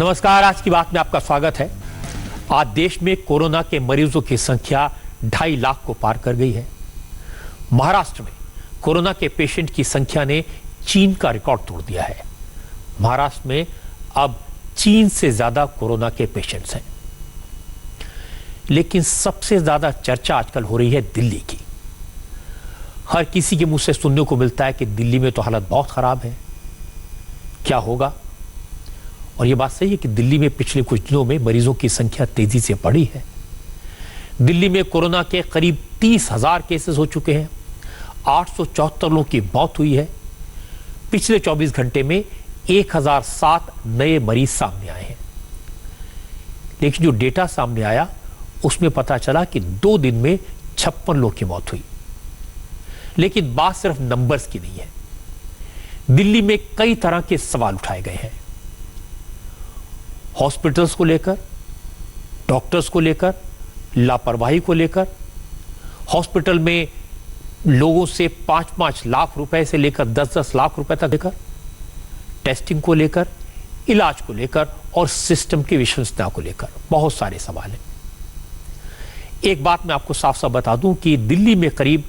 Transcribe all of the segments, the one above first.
नमस्कार, आज की बात में आपका स्वागत है। आज देश में कोरोना के मरीजों की संख्या 2.5 लाख को पार कर गई है। महाराष्ट्र में कोरोना के पेशेंट की संख्या ने चीन का रिकॉर्ड तोड़ दिया है। महाराष्ट्र में अब चीन से ज्यादा कोरोना के पेशेंट्स हैं। लेकिन सबसे ज्यादा चर्चा आजकल हो रही है दिल्ली की। हर किसी के मुंह से सुनने को मिलता है कि दिल्ली में तो हालत बहुत खराब है, क्या होगा। और यह बात सही है कि दिल्ली में पिछले कुछ दिनों में मरीजों की संख्या तेजी से बढ़ी है। दिल्ली में कोरोना के करीब 30,000 केसेस हो चुके हैं। 874 लोगों की मौत हुई है। पिछले 24 घंटे में 1007 नए मरीज सामने आए हैं। लेकिन जो डेटा सामने आया उसमें पता चला कि 2 दिन में 56 लोगों की मौत हुई। लेकिन बात सिर्फ नंबर्स की नहीं है। दिल्ली में कई तरह के सवाल उठाए गए हैं। हॉस्पिटल्स को लेकर, डॉक्टर्स को लेकर, लापरवाही को लेकर, हॉस्पिटल में लोगों से 5-5 लाख रुपए से लेकर 10-10 लाख रुपए तक लेकर, टेस्टिंग को लेकर, इलाज को लेकर और सिस्टम की विश्वसनीयता को लेकर बहुत सारे सवाल हैं। एक बात मैं आपको साफ साफ बता दूं कि दिल्ली में करीब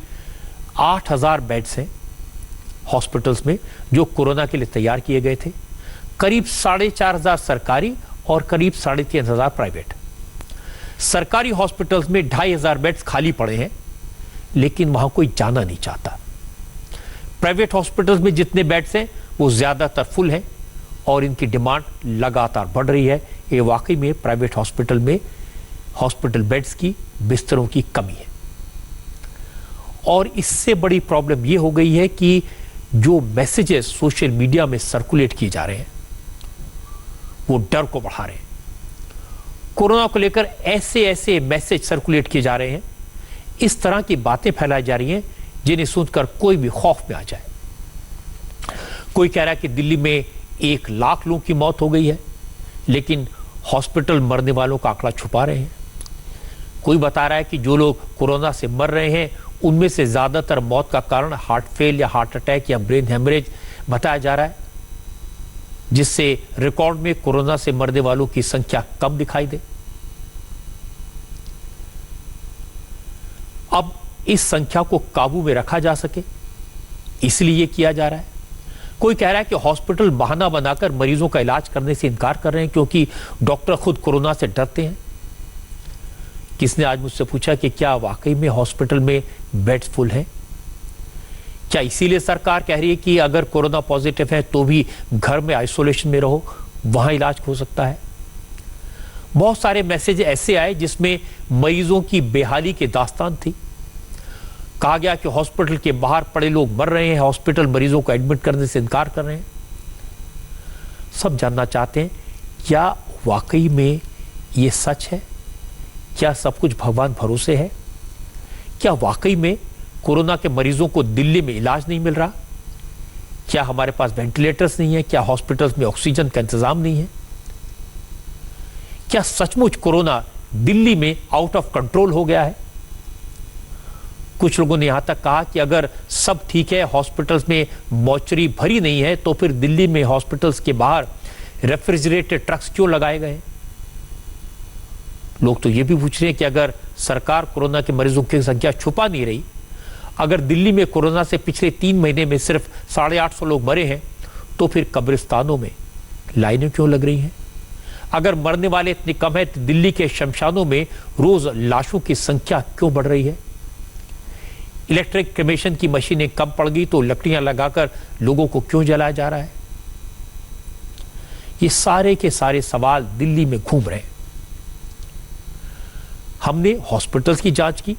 8,000 बेड्स हैं हॉस्पिटल्स में जो कोरोना के लिए तैयार किए गए थे। करीब 4,500 सरकारी और करीब 3,500 प्राइवेट। सरकारी हॉस्पिटल्स में 2,500 बेड्स खाली पड़े हैं, लेकिन वहां कोई जाना नहीं चाहता। प्राइवेट हॉस्पिटल्स में जितने बेड्स हैं वो ज्यादातर फुल हैं और इनकी डिमांड लगातार बढ़ रही है। ये वाकई में प्राइवेट हॉस्पिटल में हॉस्पिटल बेड्स की, बिस्तरों की कमी है। और इससे बड़ी प्रॉब्लम ये हो गई है कि जो मैसेजेस सोशल मीडिया में सर्कुलेट किए जा रहे हैं वो डर को बढ़ा रहे हैं। कोरोना को लेकर ऐसे ऐसे मैसेज सर्कुलेट किए जा रहे हैं, इस तरह की बातें फैलाई जा रही हैं जिन्हें सुनकर कोई भी खौफ में आ जाए। कोई कह रहा है कि दिल्ली में 1 लाख लोगों की मौत हो गई है, लेकिन हॉस्पिटल मरने वालों का आंकड़ा छुपा रहे हैं। कोई बता रहा है कि जो लोग कोरोना से मर रहे हैं उनमें से ज्यादातर मौत का कारण हार्ट फेल या हार्ट अटैक या ब्रेन हेमरेज बताया जा रहा है, जिससे रिकॉर्ड में कोरोना से मरने वालों की संख्या कम दिखाई दे। अब इस संख्या को काबू में रखा जा सके इसलिए यह किया जा रहा है। कोई कह रहा है कि हॉस्पिटल बहाना बनाकर मरीजों का इलाज करने से इनकार कर रहे हैं क्योंकि डॉक्टर खुद कोरोना से डरते हैं। किसने आज मुझसे पूछा कि क्या वाकई में हॉस्पिटल में बेड्स फुल हैं? क्या इसीलिए सरकार कह रही है कि अगर कोरोना पॉजिटिव है तो भी घर में आइसोलेशन में रहो, वहां इलाज हो सकता है? बहुत सारे मैसेज ऐसे आए जिसमें मरीजों की बेहाली की दास्तान थी। कहा गया कि हॉस्पिटल के बाहर पड़े लोग मर रहे हैं, हॉस्पिटल मरीजों को एडमिट करने से इनकार कर रहे हैं। सब जानना चाहते हैं क्या वाकई में ये सच है? क्या सब कुछ भगवान भरोसे है? क्या वाकई में कोरोना के मरीजों को दिल्ली में इलाज नहीं मिल रहा? क्या हमारे पास वेंटिलेटर्स नहीं है? क्या हॉस्पिटल्स में ऑक्सीजन का इंतजाम नहीं है? क्या सचमुच कोरोना दिल्ली में आउट ऑफ कंट्रोल हो गया है? कुछ लोगों ने यहां तक कहा कि अगर सब ठीक है, हॉस्पिटल्स में मॉर्चरी भरी नहीं है, तो फिर दिल्ली में हॉस्पिटल्स के बाहर रेफ्रिजरेटेड ट्रक्स क्यों लगाए गए? लोग तो ये भी पूछ रहे हैं कि अगर सरकार कोरोना के मरीजों की संख्या छुपा नहीं रही, अगर दिल्ली में कोरोना से पिछले 3 महीने में सिर्फ 850 लोग मरे हैं, तो फिर कब्रिस्तानों में लाइनें क्यों लग रही हैं? अगर मरने वाले इतने कम हैं तो दिल्ली के शमशानों में रोज लाशों की संख्या क्यों बढ़ रही है? इलेक्ट्रिक क्रेमेशन की मशीनें कम पड़ गई तो लकड़ियां लगाकर लोगों को क्यों जलाया जा रहा है? ये सारे के सारे सवाल दिल्ली में घूम रहे हैं। हमने हॉस्पिटल्स की जांच की,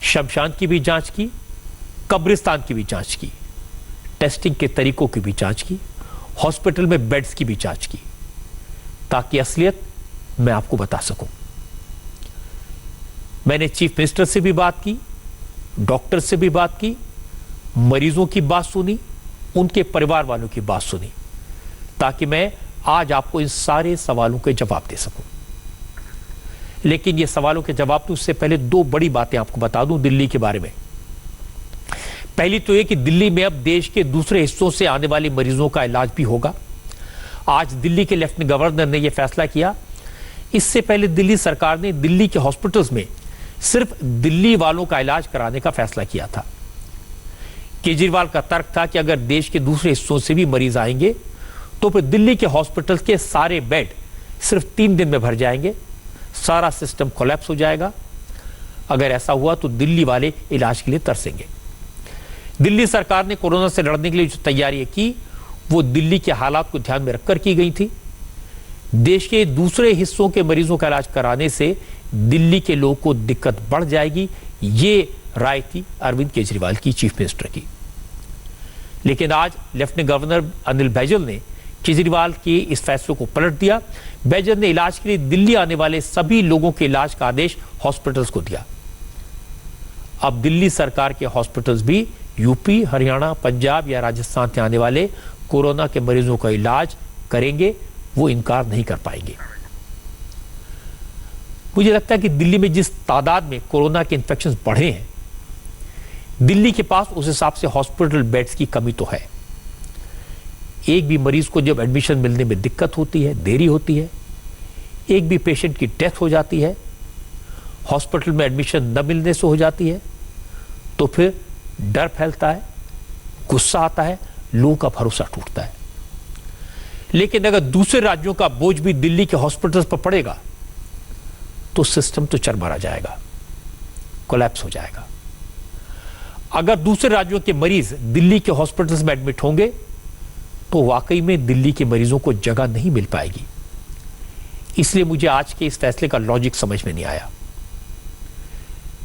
शमशान की भी जांच की, कब्रिस्तान की भी जांच की, टेस्टिंग के तरीकों की भी जांच की, हॉस्पिटल में बेड्स की भी जांच की, ताकि असलियत मैं आपको बता सकूं। मैंने चीफ मिनिस्टर से भी बात की, डॉक्टर से भी बात की, मरीजों की बात सुनी, उनके परिवार वालों की बात सुनी, ताकि मैं आज आपको इन सारे सवालों के जवाब दे सकूं। लेकिन ये सवालों के जवाब तो उससे पहले 2 बड़ी बातें आपको बता दूं दिल्ली के बारे में। पहली तो ये कि दिल्ली में अब देश के दूसरे हिस्सों से आने वाले मरीजों का इलाज भी होगा। आज दिल्ली के लेफ्टिनेंट गवर्नर ने यह फैसला किया। इससे पहले दिल्ली सरकार ने दिल्ली के हॉस्पिटल्स में सिर्फ दिल्ली वालों का इलाज कराने का फैसला किया था। केजरीवाल का तर्क था कि अगर देश के दूसरे हिस्सों से भी मरीज आएंगे तो फिर दिल्ली के हॉस्पिटल्स के सारे बेड सिर्फ 3 दिन में भर जाएंगे, सारा सिस्टम कोलैप्स हो जाएगा। अगर ऐसा हुआ तो दिल्ली वाले इलाज के लिए तरसेंगे। दिल्ली सरकार ने कोरोना से लड़ने के लिए जो तैयारियां की वो दिल्ली के हालात को ध्यान में रखकर की गई थी। देश के दूसरे हिस्सों के मरीजों का इलाज कराने से दिल्ली के लोगों को दिक्कत बढ़ जाएगी, ये राय थी अरविंद केजरीवाल की, चीफ मिनिस्टर की। लेकिन आज लेफ्टिनेंट गवर्नर अनिल बैजल ने केजरीवाल के इस फैसले को पलट दिया। बैजल ने इलाज के लिए दिल्ली आने वाले सभी लोगों के इलाज का आदेश हॉस्पिटल्स को दिया। अब दिल्ली सरकार के हॉस्पिटल्स भी यूपी, हरियाणा, पंजाब या राजस्थान से आने वाले कोरोना के मरीजों का इलाज करेंगे, वो इनकार नहीं कर पाएंगे। मुझे लगता है कि दिल्ली में जिस तादाद में कोरोना के इन्फेक्शन बढ़े हैं, दिल्ली के पास उस हिसाब से हॉस्पिटल बेड्स की कमी तो है। एक भी मरीज को जब एडमिशन मिलने में दिक्कत होती है, देरी होती है, एक भी पेशेंट की डेथ हो जाती है, हॉस्पिटल में एडमिशन न मिलने से हो जाती है, तो फिर डर फैलता है, गुस्सा आता है, लोगों का भरोसा टूटता है। लेकिन अगर दूसरे राज्यों का बोझ भी दिल्ली के हॉस्पिटल्स पर पड़ेगा तो सिस्टम तो चरमरा जाएगा, कोलैप्स हो जाएगा। अगर दूसरे राज्यों के मरीज दिल्ली के हॉस्पिटल्स में एडमिट होंगे तो वाकई में दिल्ली के मरीजों को जगह नहीं मिल पाएगी। इसलिए मुझे आज के इस फैसले का लॉजिक समझ में नहीं आया।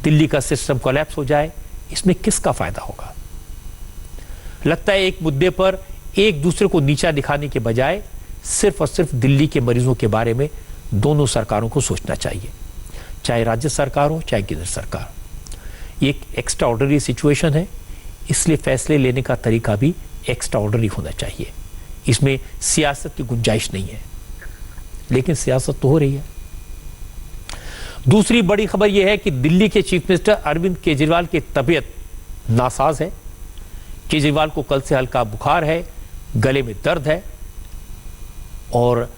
दिल्ली का सिस्टम कोलैप्स हो जाए, इसमें किसका फायदा होगा? लगता है एक मुद्दे पर एक दूसरे को नीचा दिखाने के बजाय सिर्फ और सिर्फ दिल्ली के मरीजों के बारे में दोनों सरकारों को सोचना चाहिए, चाहे राज्य सरकार हो चाहे केंद्र सरकार। ये एक एक्स्ट्रा ऑर्डिनरी सिचुएशन है, इसलिए फैसले लेने का तरीका भी एक्स्ट्रा ऑर्डिनरी होना चाहिए। इसमें सियासत की गुंजाइश नहीं है, लेकिन सियासत तो हो रही है। दूसरी बड़ी खबर यह है कि दिल्ली के चीफ मिनिस्टर अरविंद केजरीवाल की तबीयत नासाज है। केजरीवाल को कल से हल्का बुखार है, गले में दर्द है और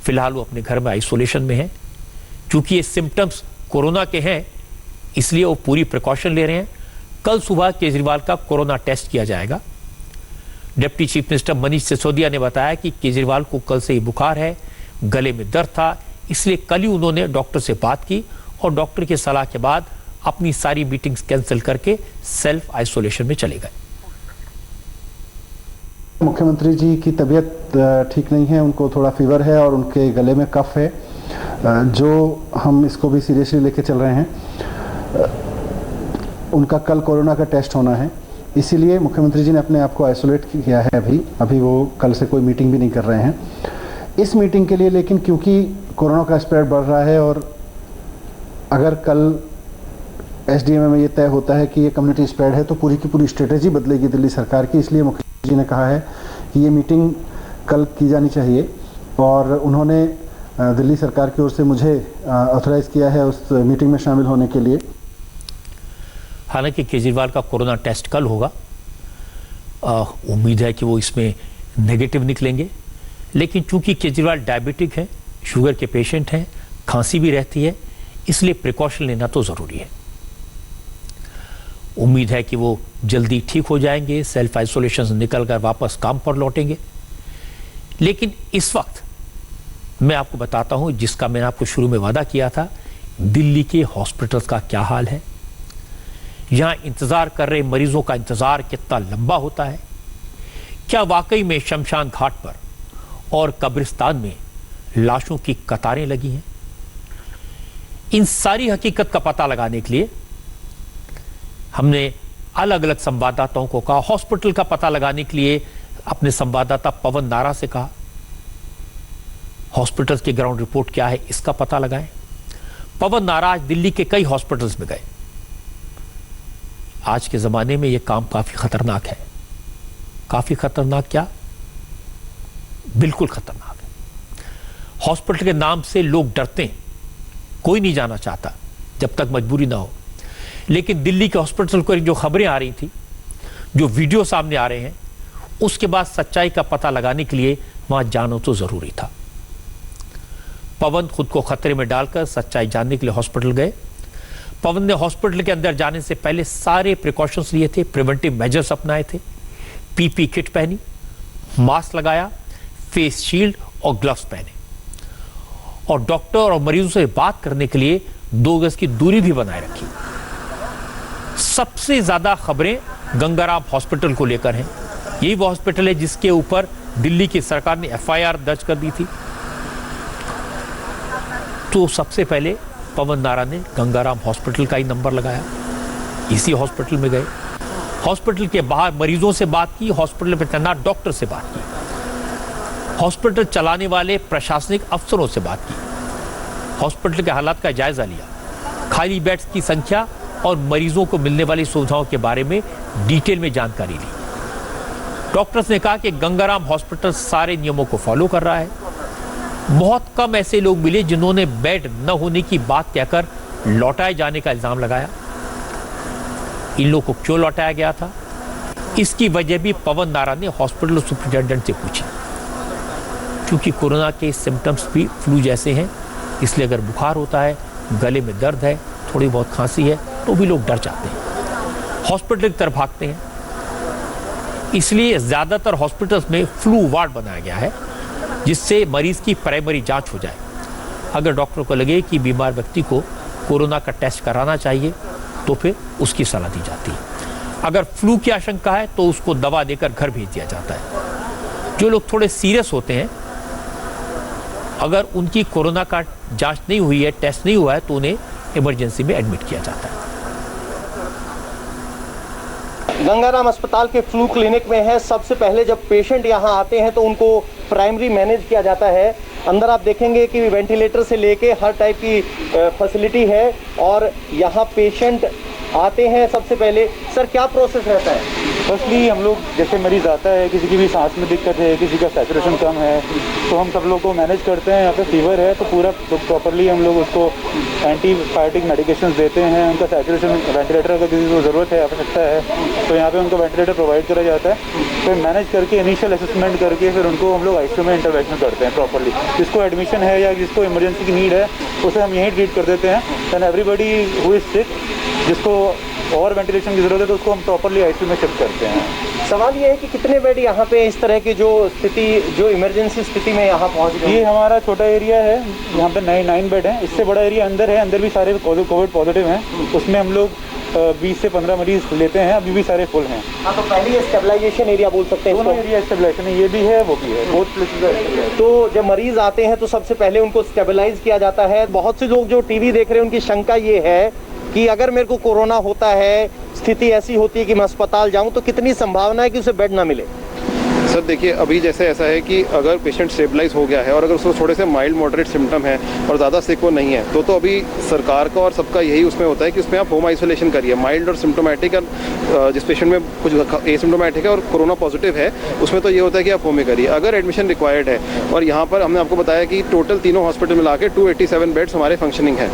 फिलहाल वो अपने घर में आइसोलेशन में है। क्योंकि ये सिम्टम्स कोरोना के हैं, इसलिए वो पूरी प्रिकॉशन ले रहे हैं। कल सुबह केजरीवाल का कोरोना टेस्ट किया जाएगा। Deputy chief minister Manish Sisodia ने बताया कि केजरीवाल को कल से ही बुखार है, गले में दर्द था, इसलिए कल ही उन्होंने डॉक्टर से बात की और डॉक्टर की सलाह के बाद अपनी सारी मीटिंग्स कैंसिल करके सेल्फ आइसोलेशन में चले गए। मुख्यमंत्री जी की तबीयत ठीक नहीं है, उनको थोड़ा फीवर है और उनके गले में कफ है, जो हम इसको भी सीरियसली लेके चल रहे हैं। उनका कल कोरोना का टेस्ट होना है, इसीलिए मुख्यमंत्री जी ने अपने आप को आइसोलेट किया है। अभी वो कल से कोई मीटिंग भी नहीं कर रहे हैं इस मीटिंग के लिए। लेकिन क्योंकि कोरोना का स्प्रेड बढ़ रहा है और अगर कल एसडीएम में ये तय होता है कि ये कम्युनिटी स्प्रेड है तो पूरी की पूरी स्ट्रेटेजी बदलेगी दिल्ली सरकार की। इसलिए मुख्यमंत्री जी ने कहा है कि ये मीटिंग कल की जानी चाहिए और उन्होंने दिल्ली सरकार की ओर से मुझे ऑथराइज किया है उस मीटिंग में शामिल होने के लिए। हालांकि केजरीवाल का कोरोना टेस्ट कल होगा, उम्मीद है कि वो इसमें नेगेटिव निकलेंगे। लेकिन चूंकि केजरीवाल डायबिटिक हैं, शुगर के पेशेंट हैं, खांसी भी रहती है, इसलिए प्रिकॉशन लेना तो ज़रूरी है। उम्मीद है कि वो जल्दी ठीक हो जाएंगे, सेल्फ आइसोलेशन से निकलकर वापस काम पर लौटेंगे। लेकिन इस वक्त मैं आपको बताता हूं, जिसका मैंने आपको शुरू में वादा किया था, दिल्ली के हॉस्पिटल्स का क्या हाल है। यहां इंतजार कर रहे मरीजों का इंतजार कितना लंबा होता है। क्या वाकई में शमशान घाट पर और कब्रिस्तान में लाशों की कतारें लगी हैं? इन सारी हकीकत का पता लगाने के लिए हमने अलग अलग संवाददाताओं को कहा। हॉस्पिटल का पता लगाने के लिए अपने संवाददाता पवन नारा से कहा, हॉस्पिटल्स की ग्राउंड रिपोर्ट क्या है इसका पता लगाएं। पवन नारा आज दिल्ली के कई हॉस्पिटल्स में गए। आज के जमाने में यह काम काफी खतरनाक है। काफी खतरनाक क्या? बिल्कुल खतरनाक है। हॉस्पिटल के नाम से लोग डरते हैं, कोई नहीं जाना चाहता जब तक मजबूरी ना हो। लेकिन दिल्ली के हॉस्पिटल को जो खबरें आ रही थी, जो वीडियो सामने आ रहे हैं, उसके बाद सच्चाई का पता लगाने के लिए वहां जाना तो जरूरी था। पवन खुद को खतरे में डालकर सच्चाई जानने के लिए हॉस्पिटल गए। पवन ने हॉस्पिटल के अंदर जाने से पहले सारे प्रिकॉशंस लिए थे, प्रिवेंटिव मेजर्स अपनाए थे। पीपी किट पहनी, मास्क लगाया, फेस शील्ड और ग्लव्स पहने, और डॉक्टर और मरीजों से बात करने के लिए 2 गज की दूरी भी बनाए रखी। सबसे ज्यादा खबरें गंगाराम हॉस्पिटल को लेकर हैं। यही वो हॉस्पिटल है जिसके ऊपर दिल्ली की सरकार ने एफआईआर दर्ज कर दी थी। तो सबसे पहले पवन नारा ने गंगाराम हॉस्पिटल का ही नंबर लगाया, इसी हॉस्पिटल में गए, हॉस्पिटल के बाहर मरीजों से बात की, हॉस्पिटल में तैनात डॉक्टर से बात की, हॉस्पिटल चलाने वाले प्रशासनिक अफसरों से बात की, हॉस्पिटल के हालात का जायजा लिया, खाली बेड्स की संख्या और मरीजों को मिलने वाली सुविधाओं के बारे में डिटेल में जानकारी ली। डॉक्टर्स ने कहा कि गंगाराम हॉस्पिटल सारे नियमों को फॉलो कर रहा है। बहुत कम ऐसे लोग मिले जिन्होंने बेड न होने की बात कहकर लौटाए जाने का इल्जाम लगाया। इन लोगों को क्यों लौटाया गया था, इसकी वजह भी पवन नारा ने हॉस्पिटल सुपरिटेंडेंट से पूछी। क्योंकि कोरोना के सिम्टम्स भी फ्लू जैसे हैं, इसलिए अगर बुखार होता है, गले में दर्द है, थोड़ी बहुत खांसी है, तो भी लोग डर जाते हैं, हॉस्पिटल की तरफ भागते हैं। इसलिए ज्यादातर हॉस्पिटल्स में फ्लू वार्ड बनाया गया है, जिससे मरीज की प्राइमरी जांच हो जाए। अगर डॉक्टर को लगे कि बीमार व्यक्ति को कोरोना का टेस्ट कराना चाहिए तो फिर उसकी सलाह दी जाती है। अगर फ्लू की आशंका है तो उसको दवा देकर घर भेज दिया जाता है। जो लोग थोड़े सीरियस होते हैं, अगर उनकी कोरोना का जांच नहीं हुई है, टेस्ट नहीं हुआ है, तो उन्हें इमरजेंसी में एडमिट किया जाता है। गंगाराम अस्पताल के फ्लू क्लिनिक में है। सबसे पहले जब पेशेंट यहाँ आते हैं तो उनको प्राइमरी मैनेज किया जाता है। अंदर आप देखेंगे कि वेंटिलेटर से लेके हर टाइप की फैसिलिटी है, और यहाँ पेशेंट आते हैं। सबसे पहले सर क्या प्रोसेस रहता है? फर्स्टली हम लोग जैसे मरीज़ आता है, किसी की भी सांस में दिक्कत है, किसी का सैचुरेशन कम है, तो हम सब लोग को मैनेज करते हैं। यहाँ पे फीवर है तो पूरा प्रॉपरली हम लोग उसको एंटीबायोटिक मेडिकेशंस देते हैं। उनका सैचुरेशन, वेंटिलेटर अगर किसी को ज़रूरत है, आवश्यकता है, तो यहाँ पे उनको वेंटिलेटर प्रोवाइड करा जाता है। फिर मैनेज करके इनिशियल असेसमेंट करके फिर उनको हम लोग आईसीयू में इंटरवेंशन करते हैं प्रॉपरली। जिसको एडमिशन है या जिसको इमरजेंसी की नीड है, उसे हम यहीं ट्रीट कर देते हैं। Then everybody who is sick, जिसको और वेंटिलेशन की ज़रूरत है, तो उसको हम प्रॉपरली आईसीयू में शिफ्ट करते हैं। सवाल ये है कि कितने बेड यहाँ पे इस तरह की जो स्थिति, जो इमरजेंसी स्थिति में यहाँ पहुँच गए? ये हमारा छोटा एरिया है, यहाँ पे 9 बेड हैं। इससे बड़ा एरिया अंदर है, अंदर भी सारे कोविड पॉजिटिव हैं। उसमें हम लोग 20 से 15 मरीज लेते हैं, अभी भी सारे फुल हैं। हाँ, तो पहले ये स्टेबलाइजेशन एरिया बोल सकते हैं। दोनों एरिया स्टेबलाइजेशन है, ये भी है वो भी है, बहुत प्लेसेस। तो जब मरीज आते हैं तो सबसे पहले उनको स्टेबलाइज किया जाता है। बहुत से लोग जो टीवी देख रहे हैं उनकी शंका ये है कि अगर मेरे को कोरोना होता है, स्थिति ऐसी होती है कि मैं अस्पताल जाऊं, तो कितनी संभावना है कि उसे बेड ना मिले? सर देखिए, अभी जैसे ऐसा है कि अगर पेशेंट स्टेबलाइज हो गया है और अगर उसको थोड़े से माइल्ड मॉडरेट सिम्टम है और ज़्यादा सिक वो नहीं है, तो अभी सरकार का और सबका यही उसमें होता है कि उसमें आप होम आइसोलेशन करिए। माइल्ड और सिम्टोमेटिक, जिस पेशेंट में कुछ एसिम्टोमेटिक है और कोरोना पॉजिटिव है, उसमें तो ये होता है कि आप होम में करिए। अगर एडमिशन रिक्वायर्ड है, और यहाँ पर हमने आपको बताया कि टोटल तीनों हॉस्पिटल मिला के 287 बेड्स हमारे फंक्शनिंग है,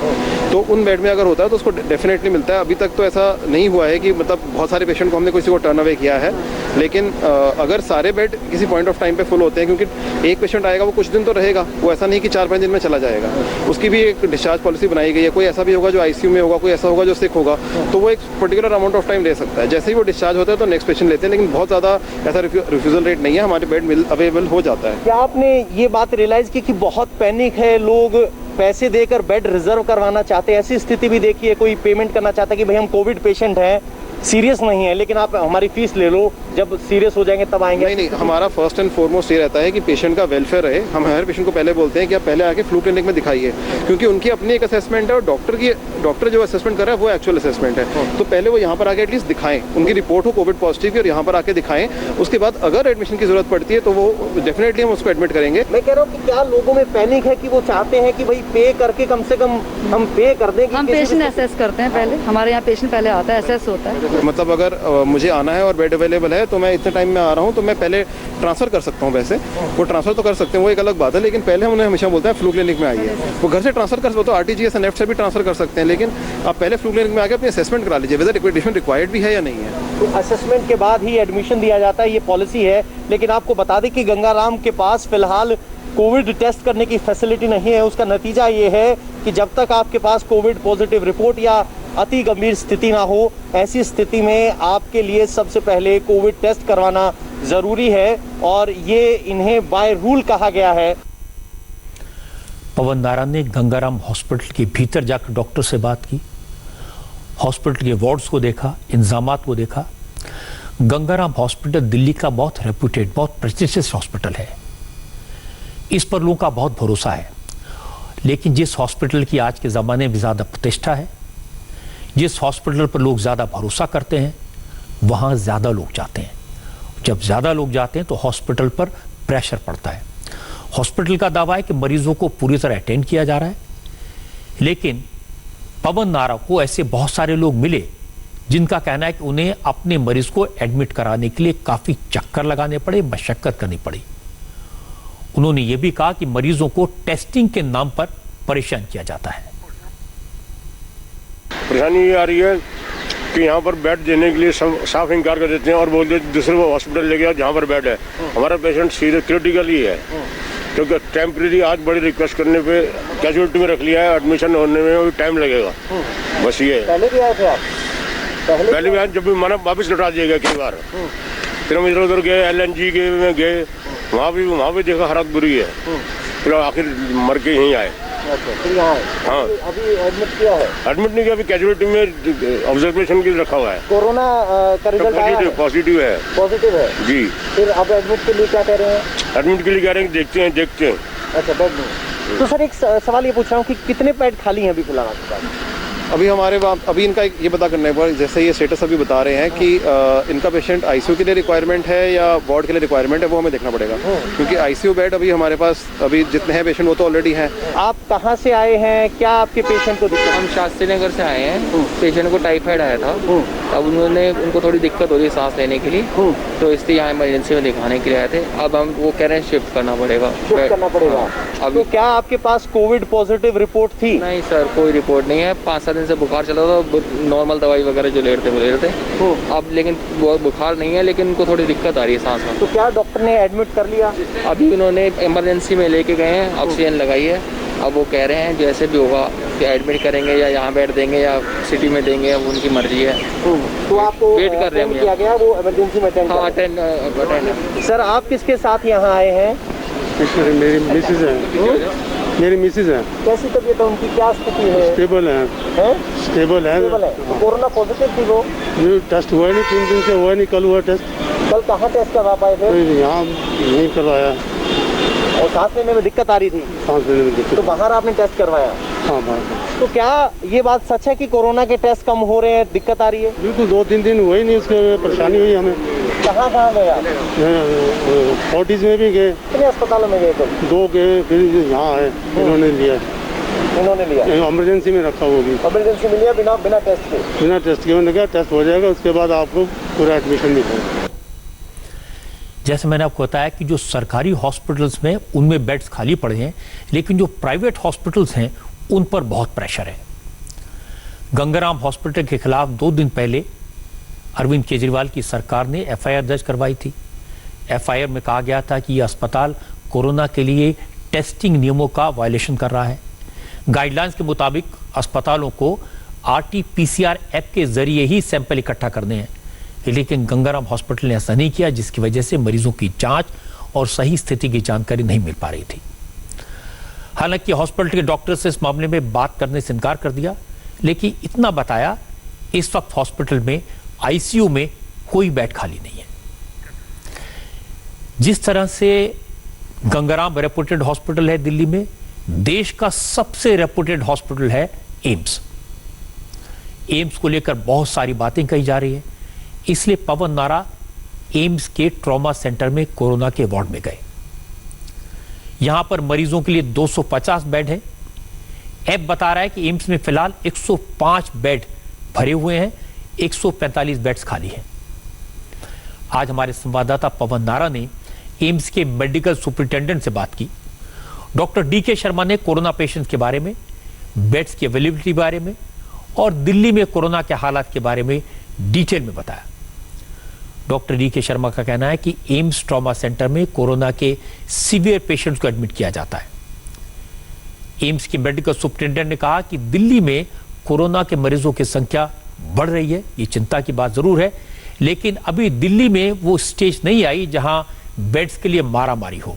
तो उन बेड में अगर होता है तो उसको डेफिनेटली मिलता है। अभी तक तो ऐसा नहीं हुआ है कि मतलब बहुत सारे पेशेंट को हमने किसी को टर्न अवे किया है, लेकिन अगर सारे बेड किसी पॉइंट ऑफ टाइम पे फुल होते हैं, क्योंकि एक पेशेंट आएगा वो कुछ दिन तो रहेगा, वो ऐसा नहीं कि 4-5 दिन में चला जाएगा। उसकी भी एक डिस्चार्ज पॉलिसी बनाई गई है। कोई ऐसा भी होगा जो आईसीयू में होगा, कोई ऐसा होगा जो सिक होगा, तो वो एक पर्टिकुलर अमाउंट ऑफ टाइम ले सकता है। जैसे ही वो डिस्चार्ज होता है तो नेक्स्ट पेशेंट लेते हैं, लेकिन बहुत ज़्यादा ऐसा रिफ्यूजल रेट नहीं है, हमारे बेड अवेलेबल हो जाता है। क्या आपने ये बात रियलाइज की कि बहुत पैनिक है, लोग पैसे देकर बेड रिजर्व करवाना चाहते हैं? ऐसी स्थिति भी देखी है, कोई पेमेंट करना चाहता है कि भाई हम कोविड पेशेंट हैं, सीरियस नहीं है, लेकिन आप हमारी फीस ले लो, जब सीरियस हो जाएंगे तब आएंगे? नहीं, हमारा फर्स्ट एंड फॉरमोस्ट ये रहता है कि पेशेंट का वेलफेयर रहे। हम हर पेशेंट को पहले बोलते हैं कि आप पहले आके फ्लू क्लिनिक में दिखाइए, क्योंकि उनकी अपनी एक असेसमेंट है और डॉक्टर जो असेसमेंट कर रहा है वो एक्चुअल असेसमेंट है। तो पहले वो यहाँ पर आके एटलीस्ट दिखाएं, उनकी रिपोर्ट हो कोविड पॉजिटिव की, और यहाँ पर आके दिखाएं। उसके बाद अगर एडमिशन की जरूरत पड़ती है तो वो डेफिनेटली हम उसको एडमिट करेंगे। मैं कह रहा हूँ कि क्या लोगों में पैनिक है कि वो चाहते हैं कि भाई पे करके कम से कम हम पे कर दें? हम पेशेंट असेस करते हैं पहले, हमारे यहाँ पेशेंट पहले आता है, असेस होता है, मतलब अगर मुझे आना है और बेड अवेलेबल है तो मैं इतने टाइम में आ रहा हूँ तो मैं पहले ट्रांसफ़र कर सकता हूँ। वैसे वो ट्रांसफ़र तो कर सकते हैं, वो एक अलग बात है, लेकिन पहले हम उन्हें हमेशा बोलते हैं फ्लू क्लिनिक में आइए। वो घर से ट्रांसफ़र कर सकते हो, RTGS नेफ्ट से भी ट्रांसफ़र कर सकते हैं, लेकिन आप पहले फ्लू क्लिनिक में आकर अपनी असेसमेंट करा लीजिए वेदर एडमिशन रिक्वायर्ड भी है या नहीं है। तो असेसमेंट के बाद ही एडमिशन दिया जाता है, ये पॉलिसी है। लेकिन आपको बता दें कि गंगाराम के पास फिलहाल कोविड टेस्ट करने की फैसिलिटी नहीं है। उसका नतीजा ये है कि जब तक आपके पास कोविड पॉजिटिव रिपोर्ट या अति गंभीर स्थिति ना हो, ऐसी स्थिति में आपके लिए सबसे पहले कोविड टेस्ट करवाना ज़रूरी है और ये इन्हें बाय रूल कहा गया है। पवन नारायण ने गंगाराम हॉस्पिटल के भीतर जाकर डॉक्टर से बात की, हॉस्पिटल के वार्ड्स को देखा, इंतजामात को देखा। गंगाराम हॉस्पिटल दिल्ली का बहुत रेप्यूटेड, बहुत प्रेस्टिजियस हॉस्पिटल है, इस पर लोगों का बहुत भरोसा है। लेकिन जिस हॉस्पिटल की आज के ज़माने में ज़्यादा प्रतिष्ठा है, जिस हॉस्पिटल पर लोग ज़्यादा भरोसा करते हैं, वहाँ ज़्यादा लोग जाते हैं। जब ज़्यादा लोग जाते हैं तो हॉस्पिटल पर प्रेशर पड़ता है। हॉस्पिटल का दावा है कि मरीजों को पूरी तरह अटेंड किया जा रहा है, लेकिन पवन नारायण को ऐसे बहुत सारे लोग मिले जिनका कहना है कि उन्हें अपने मरीज को एडमिट कराने के लिए काफ़ी चक्कर लगाने पड़े, मशक्कत करनी पड़ी। उन्होंने ये भी कहा कि मरीजों को टेस्टिंग के नाम पर परेशान किया जाता है। परेशानी ये आ रही है कि यहाँ पर बेड देने के लिए सब साफ इनकार कर देते हैं और बोलते हैं दूसरे को हॉस्पिटल ले गया जहाँ पर बेड है। हमारा पेशेंट सीरियस क्रिटिकल ही है, क्योंकि टेम्प्रेरी आज बड़ी रिक्वेस्ट करने पे कैजुअलिटी में रख लिया है, एडमिशन होने में भी टाइम लगेगा। बस ये है। पहले भी आए थे आप? पहले भी आए, जब भी माना वापस लौटा दिया गया कई बार। फिर हम इधर उधर गए, LNG के में गए, वहाँ भी देखा हालत बुरी है, फिर आखिर मर के यहीं आए। अच्छा, फिर यहाँ हाँ, अभी एडमिट किया है? एडमिट नहीं किया, अभी कैजुअलिटी में ऑब्जर्वेशन के लिए रखा हुआ है। कोरोना का रिजल्ट आया है? पॉजिटिव है। पॉजिटिव है जी। फिर अब एडमिट के लिए क्या कह रहे हैं? एडमिट के लिए कह रहे हैं देखते हैं। अच्छा, बेड में। तो सर एक सवाल ये पूछ रहा हूँ कि कितने बेड खाली हैं अभी फिलहाल आपके पास? अभी इनका ये पता करना है, जैसे ये स्टेटस अभी बता रहे हैं कि इनका पेशेंट ICU के लिए रिक्वायरमेंट है या वार्ड के लिए रिक्वायरमेंट है, वो हमें देखना पड़ेगा, क्योंकि ICU बेड अभी हमारे पास अभी जितने हैं पेशेंट वो तो ऑलरेडी हैं। आप कहाँ से आए हैं, क्या आपके पेशेंट को दिक्कत? हम शास्त्री नगर से आए हैं। पेशेंट को टाइफाइड आया था, अब उनको थोड़ी दिक्कत हो रही है सांस लेने के लिए, तो इसलिए यहाँ इमरजेंसी में दिखाने के लिए आए थे। अब हम वो कह रहे हैं शिफ्ट करना पड़ेगा। अब तो क्या आपके पास कोविड पॉजिटिव रिपोर्ट थी? नहीं सर, कोई रिपोर्ट नहीं है। 5-7 दिन से बुखार चला था, नॉर्मल दवाई वगैरह जो ले रहे थे। अब लेकिन वो बुखार नहीं है, लेकिन उनको थोड़ी दिक्कत आ रही है सांस में। तो क्या डॉक्टर ने एडमिट कर लिया? अभी उन्होंने इमरजेंसी में लेके गए हैं, ऑक्सीजन लगाई है। अब वो कह रहे हैं जैसे भी होगा कि एडमिट करेंगे या यहाँ बेड देंगे या सिटी में देंगे, अब उनकी मर्जी है। तो आपको वेट कर रहे हैं किया गया, वो इमरजेंसी में अटेंड? हाँ, अटेंड। सर आप किसके साथ यहाँ आए हैं? मेरी मिसेज है। मेरी मिसेज है। कैसी तबीयत है उनकी, क्या स्थिति है? स्टेबल है। स्टेबल है। तो कोरोना पॉजिटिव थी वो? टेस्ट हुआ नहीं, 3 दिन से हुआ नहीं, कल हुआ टेस्ट। कल कहाँ टेस्ट करवा पाए थे? यहाँ नहीं करवाया। और सांस लेने में दिक्कत आ रही थी? सांस लेने में दिक्कत। तो बाहर आपने टेस्ट करवाया? हाँ, बाहर। तो क्या ये बात सच है कि कोरोना के टेस्ट कम हो रहे हैं, दिक्कत आ रही है? बिल्कुल, 2-3 दिन हुए ही नहीं, उसके परेशानी हुई हमें। कहाँ गए आप? फोर्टिस में भी गए। कितने अस्पतालों में गए थे? 2 गए, फिर यहाँ है, इन्होंने लिया। इमरजेंसी में रखा, वो भी इमरजेंसी में लिया बिना टेस्ट के? बिना टेस्ट के। उन्होंने कहा टेस्ट हो जाएगा, उसके बाद आपको पूरा एडमिशन मिलेगा। जैसे मैंने आपको बताया कि जो सरकारी हॉस्पिटल्स में उनमें बेड्स खाली पड़े हैं, लेकिन जो प्राइवेट हॉस्पिटल्स हैं उन पर बहुत प्रेशर है। गंगाराम हॉस्पिटल के खिलाफ 2 दिन पहले अरविंद केजरीवाल की सरकार ने FIR दर्ज करवाई थी। FIR में कहा गया था कि यह अस्पताल कोरोना के लिए टेस्टिंग नियमों का वायलेशन कर रहा है। गाइडलाइंस के मुताबिक अस्पतालों को RT-PCR ऐप के जरिए ही सैंपल इकट्ठा करने हैं, लेकिन गंगाराम हॉस्पिटल ने ऐसा नहीं किया, जिसकी वजह से मरीजों की जांच और सही स्थिति की जानकारी नहीं मिल पा रही थी। हालांकि हॉस्पिटल के डॉक्टर से इस मामले में बात करने से इनकार कर दिया, लेकिन इतना बताया इस वक्त हॉस्पिटल में ICU में कोई बेड खाली नहीं है। जिस तरह से गंगाराम रेपुटेड हॉस्पिटल है दिल्ली में, देश का सबसे रेपुटेड हॉस्पिटल है एम्स। एम्स को लेकर बहुत सारी बातें कही जा रही है, इसलिए पवन नारायण एम्स के ट्रॉमा सेंटर में कोरोना के वार्ड में गए। यहां पर मरीजों के लिए 250 बेड है। ऐप बता रहा है कि एम्स में फिलहाल 105 बेड भरे हुए हैं। 145 बेड्स खाली हैं। आज हमारे संवाददाता पवन नारा ने एम्स के मेडिकल सुपरिटेंडेंट से बात की। Doctor DK. शर्मा ने कोरोना पेशेंट्स के बारे में, बेड्स की अवेलेबिलिटी बारे में और दिल्ली में कोरोना के हालात के बारे में डिटेल में बताया। Doctor DK. शर्मा का कहना है कि एम्स ट्रॉमा सेंटर में कोरोना के सीवियर पेशेंट्स को एडमिट किया जाता है। एम्स के मेडिकल सुपरिटेंडेंट ने कहा कि दिल्ली में कोरोना के मरीजों की संख्या बढ़ रही है, ये चिंता की बात जरूर है, लेकिन अभी दिल्ली में वो स्टेज नहीं आई जहां बेड्स के लिए मारामारी हो,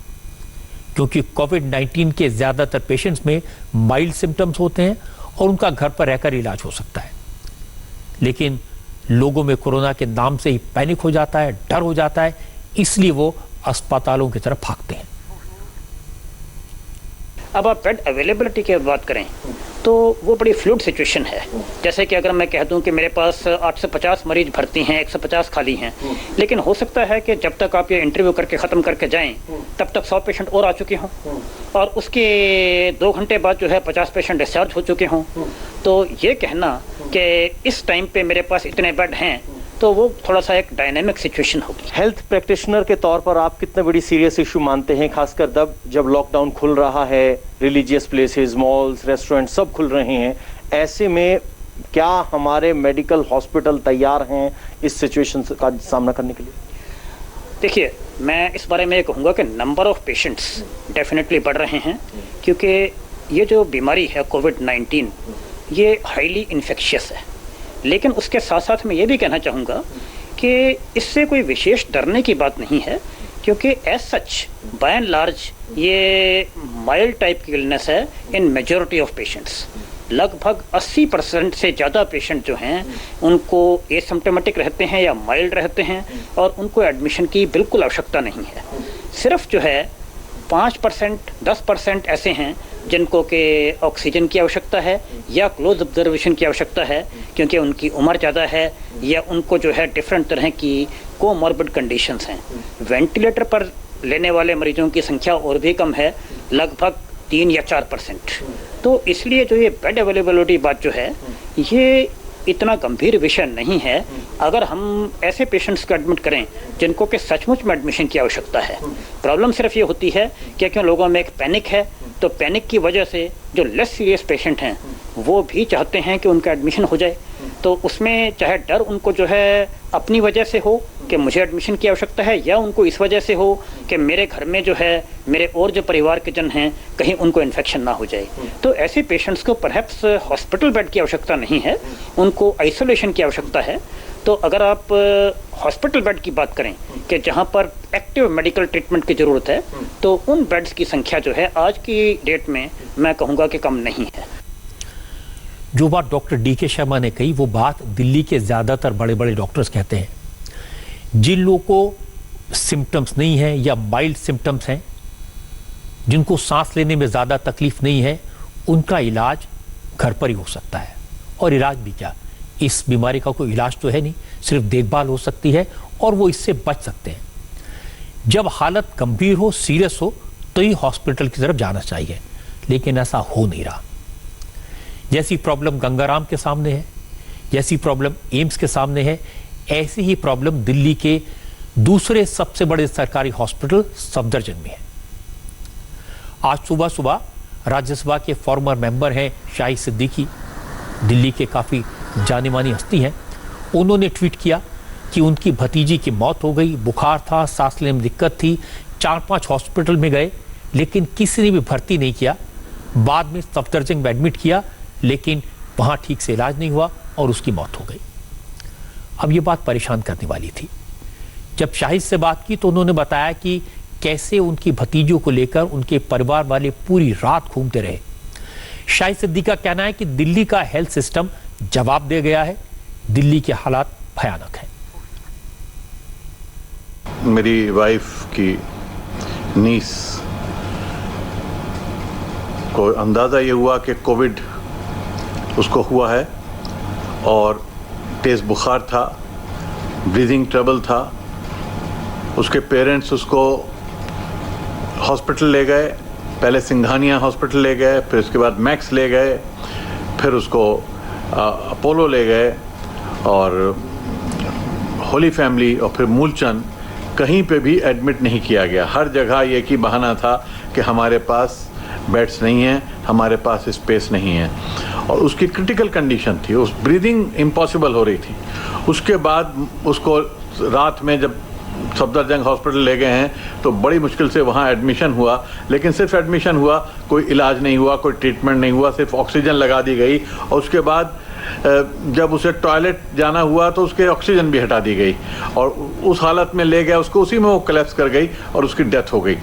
क्योंकि कोविड-19 के ज्यादातर पेशेंट्स में माइल्ड सिम्टम्स होते हैं और उनका घर पर रहकर इलाज हो सकता है। लेकिन लोगों में कोरोना के नाम से ही पैनिक हो जाता है, डर हो जाता है, इसलिए वो अस्पतालों की तरफ भागते हैं। अब आप बेड अवेलेबिलिटी की बात करें तो वो बड़ी फ्लूइड सिचुएशन है। जैसे कि अगर मैं कह दूं कि मेरे पास 8 से 50 मरीज भर्ती हैं, 150 खाली हैं, लेकिन हो सकता है कि जब तक आप ये इंटरव्यू करके ख़त्म करके जाएं तब तक 100 पेशेंट और आ चुके हों और उसके 2 घंटे बाद जो है 50 पेशेंट डिस्चार्ज हो चुके हों। तो ये कहना कि इस टाइम पे मेरे पास इतने बेड हैं तो वो थोड़ा सा एक डायनेमिक सिचुएशन होगी। हेल्थ प्रैक्टिशनर के तौर पर आप कितना बड़ी सीरियस इशू मानते हैं, खासकर तब जब लॉकडाउन खुल रहा है, रिलीजियस प्लेसेस, मॉल्स, रेस्टोरेंट सब खुल रहे हैं, ऐसे में क्या हमारे मेडिकल हॉस्पिटल तैयार हैं इस सिचुएशन का सामना करने के लिए? देखिए, मैं इस बारे में ये कहूँगा कि नंबर ऑफ पेशेंट्स डेफिनेटली बढ़ रहे हैं, क्योंकि ये जो बीमारी है कोविड-19 ये हाईली इन्फेक्शियस है। लेकिन उसके साथ साथ मैं ये भी कहना चाहूँगा कि इससे कोई विशेष डरने की बात नहीं है, क्योंकि as such by and large ये माइल्ड टाइप की इलनेस है इन मेजॉरिटी ऑफ पेशेंट्स। लगभग 80% से ज़्यादा पेशेंट जो हैं उनको एसिम्प्टोमेटिक रहते हैं या माइल्ड रहते हैं और उनको एडमिशन की बिल्कुल आवश्यकता नहीं है। सिर्फ जो है 5%, 10% ऐसे हैं जिनको के ऑक्सीजन की आवश्यकता है या क्लोज ऑब्जर्वेशन की आवश्यकता है, क्योंकि उनकी उम्र ज़्यादा है या उनको जो है डिफरेंट तरह की कोमॉर्बिड कंडीशंस हैं। वेंटिलेटर पर लेने वाले मरीजों की संख्या और भी कम है, लगभग 3 या 4%। तो इसलिए जो ये बेड अवेलेबिलिटी बात जो है ये इतना गंभीर विषय नहीं है अगर हम ऐसे पेशेंट्स को एडमिट करें जिनको कि सचमुच में एडमिशन की आवश्यकता है। प्रॉब्लम सिर्फ ये होती है कि क्यों लोगों में एक पैनिक है, तो पैनिक की वजह से जो लेस सीरियस पेशेंट हैं वो भी चाहते हैं कि उनका एडमिशन हो जाए। तो उसमें चाहे डर उनको जो है अपनी वजह से हो कि मुझे एडमिशन की आवश्यकता है, या उनको इस वजह से हो कि मेरे घर में जो है मेरे और जो परिवार के जन हैं कहीं उनको इन्फेक्शन ना हो जाए। तो ऐसे पेशेंट्स को परहैप्स हॉस्पिटल बेड की आवश्यकता नहीं है, उनको आइसोलेशन की आवश्यकता है। तो अगर आप हॉस्पिटल बेड की बात करें कि जहां पर एक्टिव मेडिकल ट्रीटमेंट की ज़रूरत है, तो उन बेड्स की संख्या जो है आज की डेट में मैं कहूँगा कि कम नहीं है। जो बात डॉक्टर डी.के. शर्मा ने कही वो बात दिल्ली के ज़्यादातर बड़े बड़े डॉक्टर्स कहते हैं। जिन लोगों को सिम्टम्स नहीं है या माइल्ड सिम्टम्स हैं, जिनको सांस लेने में ज़्यादा तकलीफ नहीं है, उनका इलाज घर पर ही हो सकता है। और इलाज भी क्या, इस बीमारी का कोई इलाज तो है नहीं, सिर्फ देखभाल हो सकती है और वो इससे बच सकते हैं। जब हालत गंभीर हो, सीरियस हो, तो ही हॉस्पिटल की तरफ जाना चाहिए, लेकिन ऐसा हो नहीं रहा। जैसी प्रॉब्लम गंगाराम के सामने है, जैसी प्रॉब्लम एम्स के सामने है, ऐसी ही प्रॉब्लम दिल्ली के दूसरे सबसे बड़े सरकारी हॉस्पिटल सफदरजंग में है। आज सुबह सुबह राज्यसभा के फॉर्मर मेंबर हैं शाहिद सिद्दीकी, दिल्ली के काफ़ी जानी मानी हस्ती हैं, उन्होंने ट्वीट किया कि उनकी भतीजी की मौत हो गई, बुखार था, सांस लेने में दिक्कत थी, 4-5 हॉस्पिटल में गए लेकिन किसी ने भी भर्ती नहीं किया। बाद में सफदरजंग में एडमिट किया लेकिन वहाँ ठीक से इलाज नहीं हुआ और उसकी मौत हो गई। अब ये बात परेशान करने वाली थी। जब शाहिद से बात की तो उन्होंने बताया कि कैसे उनकी भतीजों को लेकर उनके परिवार वाले पूरी रात घूमते रहे। शाहिद सिद्दीकी का कहना है कि दिल्ली का हेल्थ सिस्टम जवाब दे गया है, दिल्ली के हालात भयानक हैं। मेरी वाइफ की नीस को अंदाज़ा ये हुआ कि कोविड उसको हुआ है और तेज़ बुखार था, ब्रीदिंग ट्रबल था। उसके पेरेंट्स उसको हॉस्पिटल ले गए, पहले सिंघानिया हॉस्पिटल ले गए, फिर उसके बाद मैक्स ले गए, फिर उसको अपोलो ले गए और होली फैमिली और फिर मूलचंद कहीं पे भी एडमिट नहीं किया गया। हर जगह ये की बहाना था कि हमारे पास बेड्स नहीं हैं, हमारे पास स्पेस नहीं है, और उसकी क्रिटिकल कंडीशन थी, उस ब्रीदिंग इम्पॉसिबल हो रही थी। उसके बाद उसको रात में जब सफदरजंग हॉस्पिटल ले गए हैं तो बड़ी मुश्किल से वहाँ एडमिशन हुआ, लेकिन सिर्फ एडमिशन हुआ, कोई इलाज नहीं हुआ, कोई ट्रीटमेंट नहीं हुआ, सिर्फ ऑक्सीजन लगा दी गई। और उसके बाद जब उसे टॉयलेट जाना हुआ तो उसके ऑक्सीजन भी हटा दी गई, और उस हालत में ले गया उसको, उसी में वो कोलैप्स कर गई और उसकी डेथ हो गई।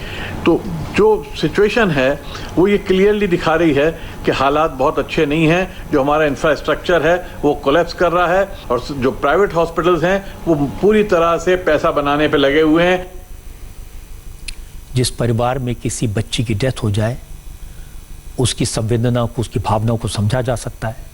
तो जो सिचुएशन है वो ये क्लियरली दिखा रही है कि हालात बहुत अच्छे नहीं हैं। जो हमारा इंफ्रास्ट्रक्चर है वो कोलैप्स कर रहा है, और जो प्राइवेट हॉस्पिटल्स हैं वो पूरी तरह से पैसा बनाने पे लगे हुए हैं। जिस परिवार में किसी बच्ची की डेथ हो जाए, उसकी संवेदना को, उसकी भावनाओं को समझा जा सकता है,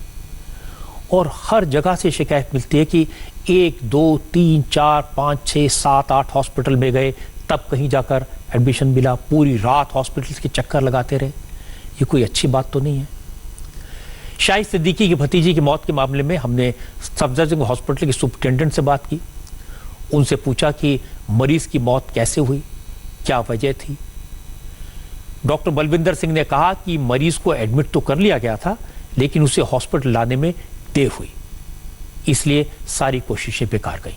और हर जगह से शिकायत मिलती है कि 1, 2, 3, 4, 5, 6, 7, 8 हॉस्पिटल में गए तब कहीं जाकर एडमिशन मिला, पूरी रात हॉस्पिटल्स के चक्कर लगाते रहे। ये कोई अच्छी बात तो नहीं है। शाहिद सिद्दीकी की भतीजी की मौत के मामले में हमने सफदरजंग हॉस्पिटल के सुपरिटेंडेंट से बात की, उनसे पूछा कि मरीज की मौत कैसे हुई, क्या वजह थी। डॉक्टर बलविंदर सिंह ने कहा कि मरीज को एडमिट तो कर लिया गया था, लेकिन उसे हॉस्पिटल लाने में देर हुई, इसलिए सारी कोशिशें बेकार गई।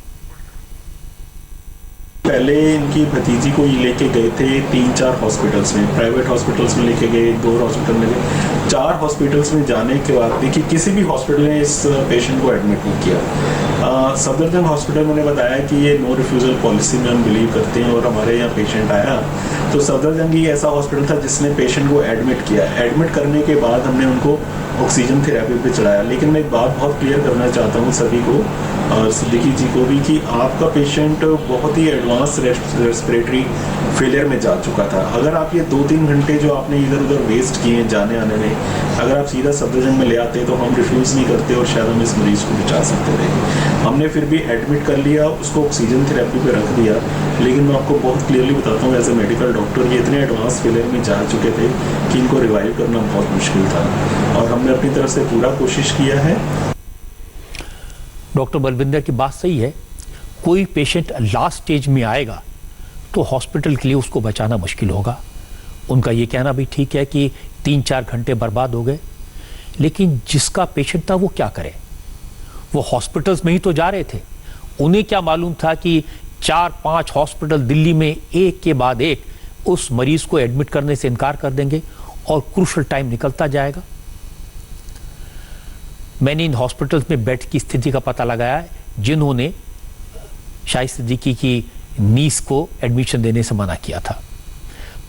पहले इनकी भतीजी को ये लेके गए थे 3-4 हॉस्पिटल्स में, प्राइवेट हॉस्पिटल्स में लेके गए, 2 हॉस्पिटल में गए, 4 हॉस्पिटल्स में जाने के बाद देखिए किसी भी हॉस्पिटल ने इस पेशेंट को एडमिट नहीं किया। सफदरजंग हॉस्पिटल मैंने बताया कि ये नो रिफ्यूज़ल पॉलिसी में हम बिलीव करते हैं, और हमारे यहाँ पेशेंट आया तो सफदरजंग ही ऐसा हॉस्पिटल था जिसने पेशेंट को एडमिट किया। एडमिट करने के बाद हमने उनको ऑक्सीजन थेरेपी पे चढ़ाया। लेकिन मैं एक बात बहुत क्लियर करना चाहता हूँ सभी को, और सिद्दीकी जी को भी, कि आपका पेशेंट बहुत ही एडवांस रेस्पिरेटरी फेलियर में जा चुका था। अगर आप ये 2-3 घंटे जो आपने इधर उधर वेस्ट किए हैं जाने आने में, अगर आप सीधा सफदरजंग में ले आते तो हम रिफ्यूज़ नहीं करते और शायद हम इस मरीज को बचा सकते थे। हमने फिर भी एडमिट कर लिया, उसको ऑक्सीजन थेरेपी पे रख दिया। लेकिन मैं आपको बहुत क्लियरली बताता हूँ एज ए मेडिकल डॉक्टर, ये इतने एडवांस फेलियर में जा चुके थे कि इनको रिवाइव करना बहुत मुश्किल था, और हमने अपनी तरफ से पूरा कोशिश किया है। डॉक्टर बलविंदर की बात सही है, कोई पेशेंट लास्ट स्टेज में आएगा तो हॉस्पिटल के लिए उसको बचाना मुश्किल होगा। उनका ये कहना भी ठीक है कि 3-4 घंटे बर्बाद हो गए, लेकिन जिसका पेशेंट था वो क्या करे, वो हॉस्पिटल्स में ही तो जा रहे थे। उन्हें क्या मालूम था कि 4-5 हॉस्पिटल दिल्ली में एक के बाद एक उस मरीज को एडमिट करने से इनकार कर देंगे और क्रूशल टाइम निकलता जाएगा। मैंने इन हॉस्पिटल्स में बेड की स्थिति का पता लगाया है जिन्होंने शाहिद सिद्दीकी की नीस को एडमिशन देने से मना किया था।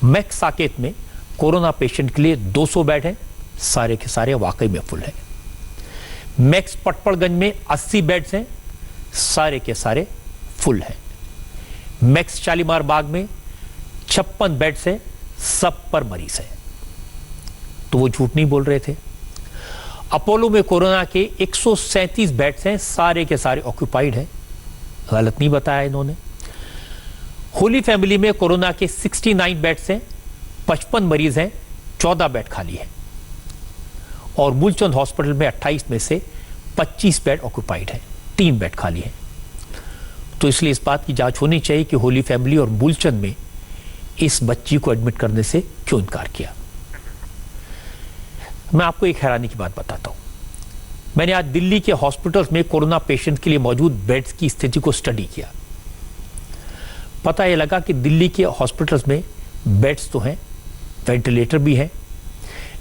मैक्स साकेत में कोरोना पेशेंट के लिए 200 बेड हैं, सारे के सारे वाकई में फुल है। मैक्स पटपड़गंज में 80 बेड्स हैं, सारे के सारे फुल हैं। मैक्स शालीमार बाग में 56 बेड्स हैं, सब पर मरीज है। तो वो झूठ नहीं बोल रहे थे। अपोलो में कोरोना के 137 बेड्स हैं, सारे के सारे ऑक्यूपाइड हैं, गलत नहीं बताया इन्होंने। होली फैमिली में कोरोना के 69 बेड्स हैं, 55 मरीज हैं, 14 बेड खाली हैं। और मूलचंद हॉस्पिटल में 28 में से 25 बेड ऑक्यूपाइड हैं, 3 बेड खाली हैं। तो इसलिए इस बात की जांच होनी चाहिए कि होली फैमिली और मूलचंद में इस बच्ची को एडमिट करने से क्यों इनकार किया। मैं आपको एक हैरानी की बात बताता हूं। मैंने आज दिल्ली के हॉस्पिटल्स में कोरोना पेशेंट के लिए मौजूद बेड्स की स्थिति को स्टडी किया। पता यह लगा कि दिल्ली के हॉस्पिटल्स में बेड्स तो हैं, वेंटिलेटर भी हैं।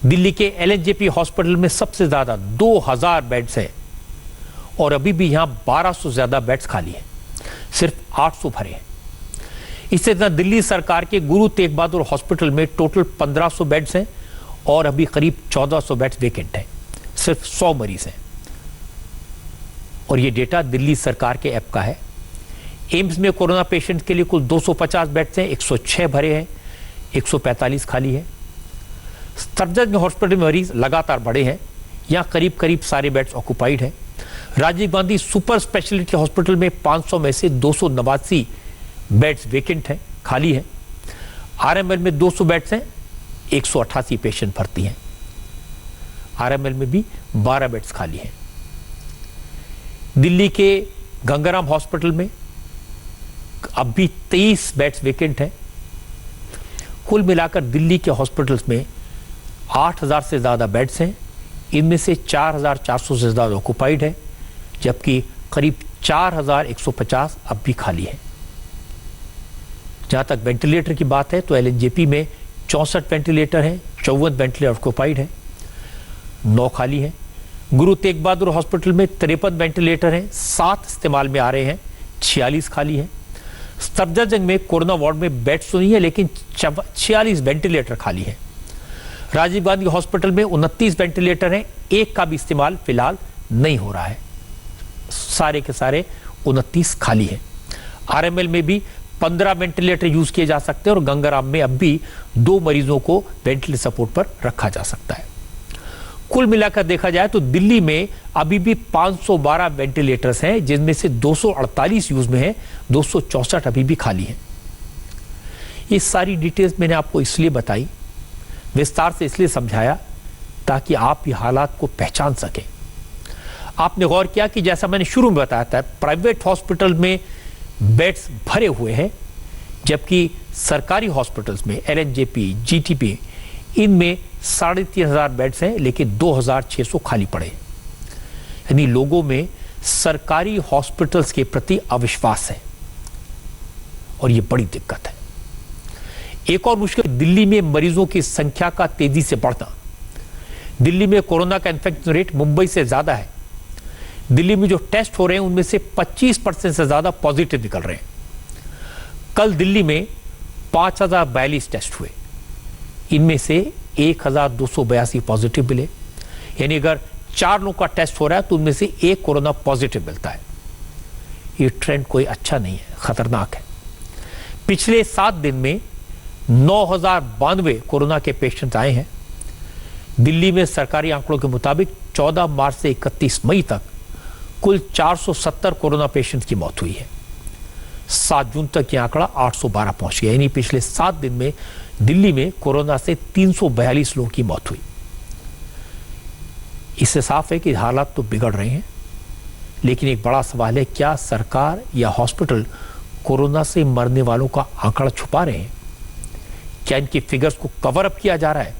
दिल्ली के LNJP हॉस्पिटल में सबसे ज्यादा 2000 बेड्स हैं, और अभी भी यहां 1200 ज्यादा बेड्स खाली हैं, सिर्फ 800 भरे हैं। इससे ज्यादा दिल्ली सरकार के गुरु तेग बहादुर हॉस्पिटल में टोटल 1500 बेड्स हैं, और अभी करीब 1400 बेड्स वेकेंट हैं, सिर्फ 100 मरीज हैं। और ये डेटा दिल्ली सरकार के ऐप का है। एम्स में कोरोना पेशेंट के लिए कुल 250 बेड्स हैं, 106 भरे हैं, 145 खाली है। सफदरजंग हॉस्पिटल में मरीज लगातार बढ़े हैं, यहाँ करीब करीब सारे बेड्स ऑक्यूपाइड हैं। Rajiv Gandhi super speciality hospital में 500 में से 289 बेड्स वेकेंट हैं, खाली हैं। RML में 200 बेड्स हैं, 188 पेशेंट भर्ती हैं। RML में भी 12 बेड्स खाली हैं। दिल्ली के गंगाराम हॉस्पिटल में अब भी 23 बेड्स वेकेंट हैं। कुल मिलाकर दिल्ली के हॉस्पिटल्स में 8000 से ज़्यादा बेड्स हैं। इनमें से 4400 से ज़्यादा ऑक्यूपाइड है, जबकि करीब 4150 अब भी खाली है। जहाँ तक वेंटिलेटर की बात है तो एलएनजेपी में 64 वेंटिलेटर हैं, 54 वेंटिलेटर ऑक्यूपाइड है, 9 खाली हैं। गुरु तेग बहादुर हॉस्पिटल में 53 वेंटिलेटर हैं, 7 इस्तेमाल में आ रहे हैं, 46 खाली हैं। सफदरजंग में कोरोना वार्ड में बेड्स तो नहीं है, लेकिन 46 वेंटिलेटर खाली हैं। राजीव गांधी हॉस्पिटल में 29 वेंटिलेटर हैं, एक का भी इस्तेमाल फिलहाल नहीं हो रहा है, सारे के सारे 29 खाली हैं। आरएमएल में भी 15 वेंटिलेटर यूज किए जा सकते हैं और गंगाराम में अब भी 2 मरीजों को वेंटिलेटर सपोर्ट पर रखा जा सकता है। कुल मिलाकर देखा जाए तो दिल्ली में अभी भी 512 वेंटिलेटर्स हैं, जिनमें से 248 यूज में हैं, 264 अभी भी खाली हैं। ये सारी डिटेल्स मैंने आपको इसलिए बताई, विस्तार से इसलिए समझाया ताकि आप ये हालात को पहचान सकें। आपने गौर किया कि जैसा मैंने शुरू में बताया था, प्राइवेट हॉस्पिटल में बेड्स भरे हुए हैं, जबकि सरकारी हॉस्पिटल्स में एलएनजेपी, जीटीपी, इनमें 3500 बेड्स हैं, लेकिन 2600 खाली पड़े। यानी लोगों में सरकारी हॉस्पिटल्स के प्रति अविश्वास है और ये बड़ी दिक्कत है। एक और मुश्किल, दिल्ली में मरीजों की संख्या का तेजी से बढ़ना। दिल्ली में कोरोना का इन्फेक्शन रेट मुंबई से ज्यादा है। दिल्ली में जो टेस्ट हो रहे हैं उनमें से 25% से ज्यादा पॉजिटिव निकल रहे हैं। कल दिल्ली में 5042 टेस्ट हुए, इनमें से 1282 पॉजिटिव मिले। यानी अगर 4 लोगों का टेस्ट हो रहा है तो उनमें से 1 कोरोना पॉजिटिव मिलता है। ये ट्रेंड कोई अच्छा नहीं है, खतरनाक है। पिछले 7 दिन में 9092 कोरोना के पेशेंट आए हैं। दिल्ली में सरकारी आंकड़ों के मुताबिक 14 मार्च से 31 मई तक कुल 470 कोरोना पेशेंट की मौत हुई है। 7 जून तक यह आंकड़ा 812 पहुंच गया। यानी पिछले 7 दिन में दिल्ली में कोरोना से 342 लोगों की मौत हुई। इससे साफ है कि हालात तो बिगड़ रहे हैं, लेकिन एक बड़ा सवाल है, क्या सरकार या हॉस्पिटल कोरोना से मरने वालों का आंकड़ा छुपा रहे हैं? क्या इनकी फिगर्स को कवर अप किया जा रहा है?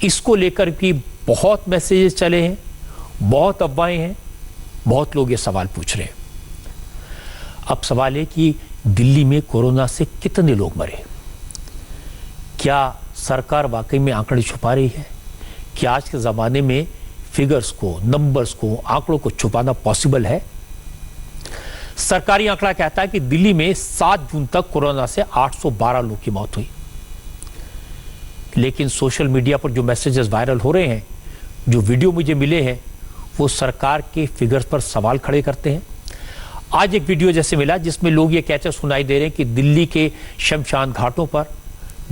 इसको लेकर भी बहुत मैसेजेस चले हैं, बहुत अफवाहें हैं, बहुत लोग ये सवाल पूछ रहे हैं। अब सवाल है कि दिल्ली में कोरोना से कितने लोग मरे? क्या सरकार वाकई में आंकड़े छुपा रही है? क्या आज के ज़माने में फिगर्स को, नंबर्स को, आंकड़ों को छुपाना पॉसिबल है? सरकारी आंकड़ा कहता है कि दिल्ली में 7 जून तक कोरोना से 812 लोगों की मौत हुई। लेकिन सोशल मीडिया पर जो मैसेजेस वायरल हो रहे हैं, जो वीडियो मुझे मिले हैं, वो सरकार के फिगर्स पर सवाल खड़े करते हैं। आज एक वीडियो जैसे मिला जिसमें लोग ये कहते सुनाई दे रहे हैं कि दिल्ली के शमशान घाटों पर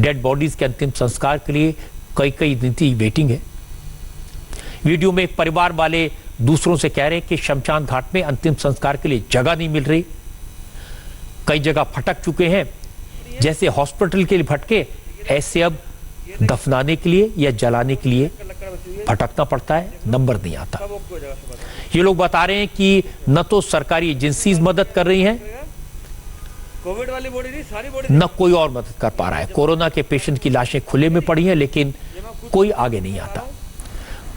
डेड बॉडीज के अंतिम संस्कार के लिए कई दिन की वेटिंग है। वीडियो में एक परिवार वाले दूसरों से कह रहे हैं कि शमशान घाट में अंतिम संस्कार के लिए जगह नहीं मिल रही। कई जगह भटक चुके हैं, जैसे हॉस्पिटल के लिए भटके, ऐसे अब दफनाने के लिए या जलाने के लिए भटकना पड़ता है, नंबर नहीं आता। ये लोग बता रहे हैं कि न तो सरकारी एजेंसीज मदद कर रही हैं, कोविड वाली बॉडी नहीं, सारी बॉडी न कोई और मदद कर पा रहा है। कोरोना के पेशेंट की लाशें खुले में पड़ी हैं, लेकिन कोई आगे नहीं आता।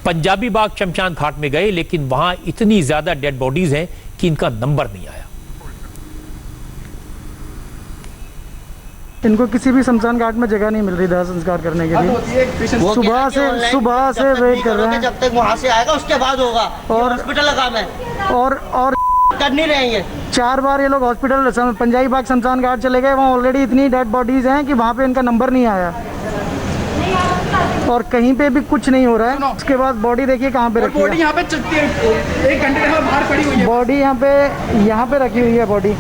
पंजाबी बाग शमशान घाट में गए, लेकिन वहां इतनी ज्यादा डेड बॉडीज हैं कि इनका नंबर नहीं आया। इनको किसी भी शमशान घाट में जगह नहीं मिल रही दाह संस्कार करने के लिए। सुबह से वेट कर रहे हैं, जब तक वहाँ से आएगा उसके बाद होगा। और हॉस्पिटल का काम है और कर नहीं रहे हैं। 4 बार ये लोग हॉस्पिटल पंजाबी बाग शमशान घाट चले गए, वहाँ ऑलरेडी इतनी डेड बॉडीज हैं कि वहाँ पे इनका नंबर नहीं आया और कहीं पे भी कुछ नहीं हो रहा है। उसके बाद बॉडी देखिए कहाँ पे रखी है। बॉडी यहाँ पे 1 घंटे से बाहर पड़ी हुई है। बॉडी यहाँ पे रखी हुई है बॉडी।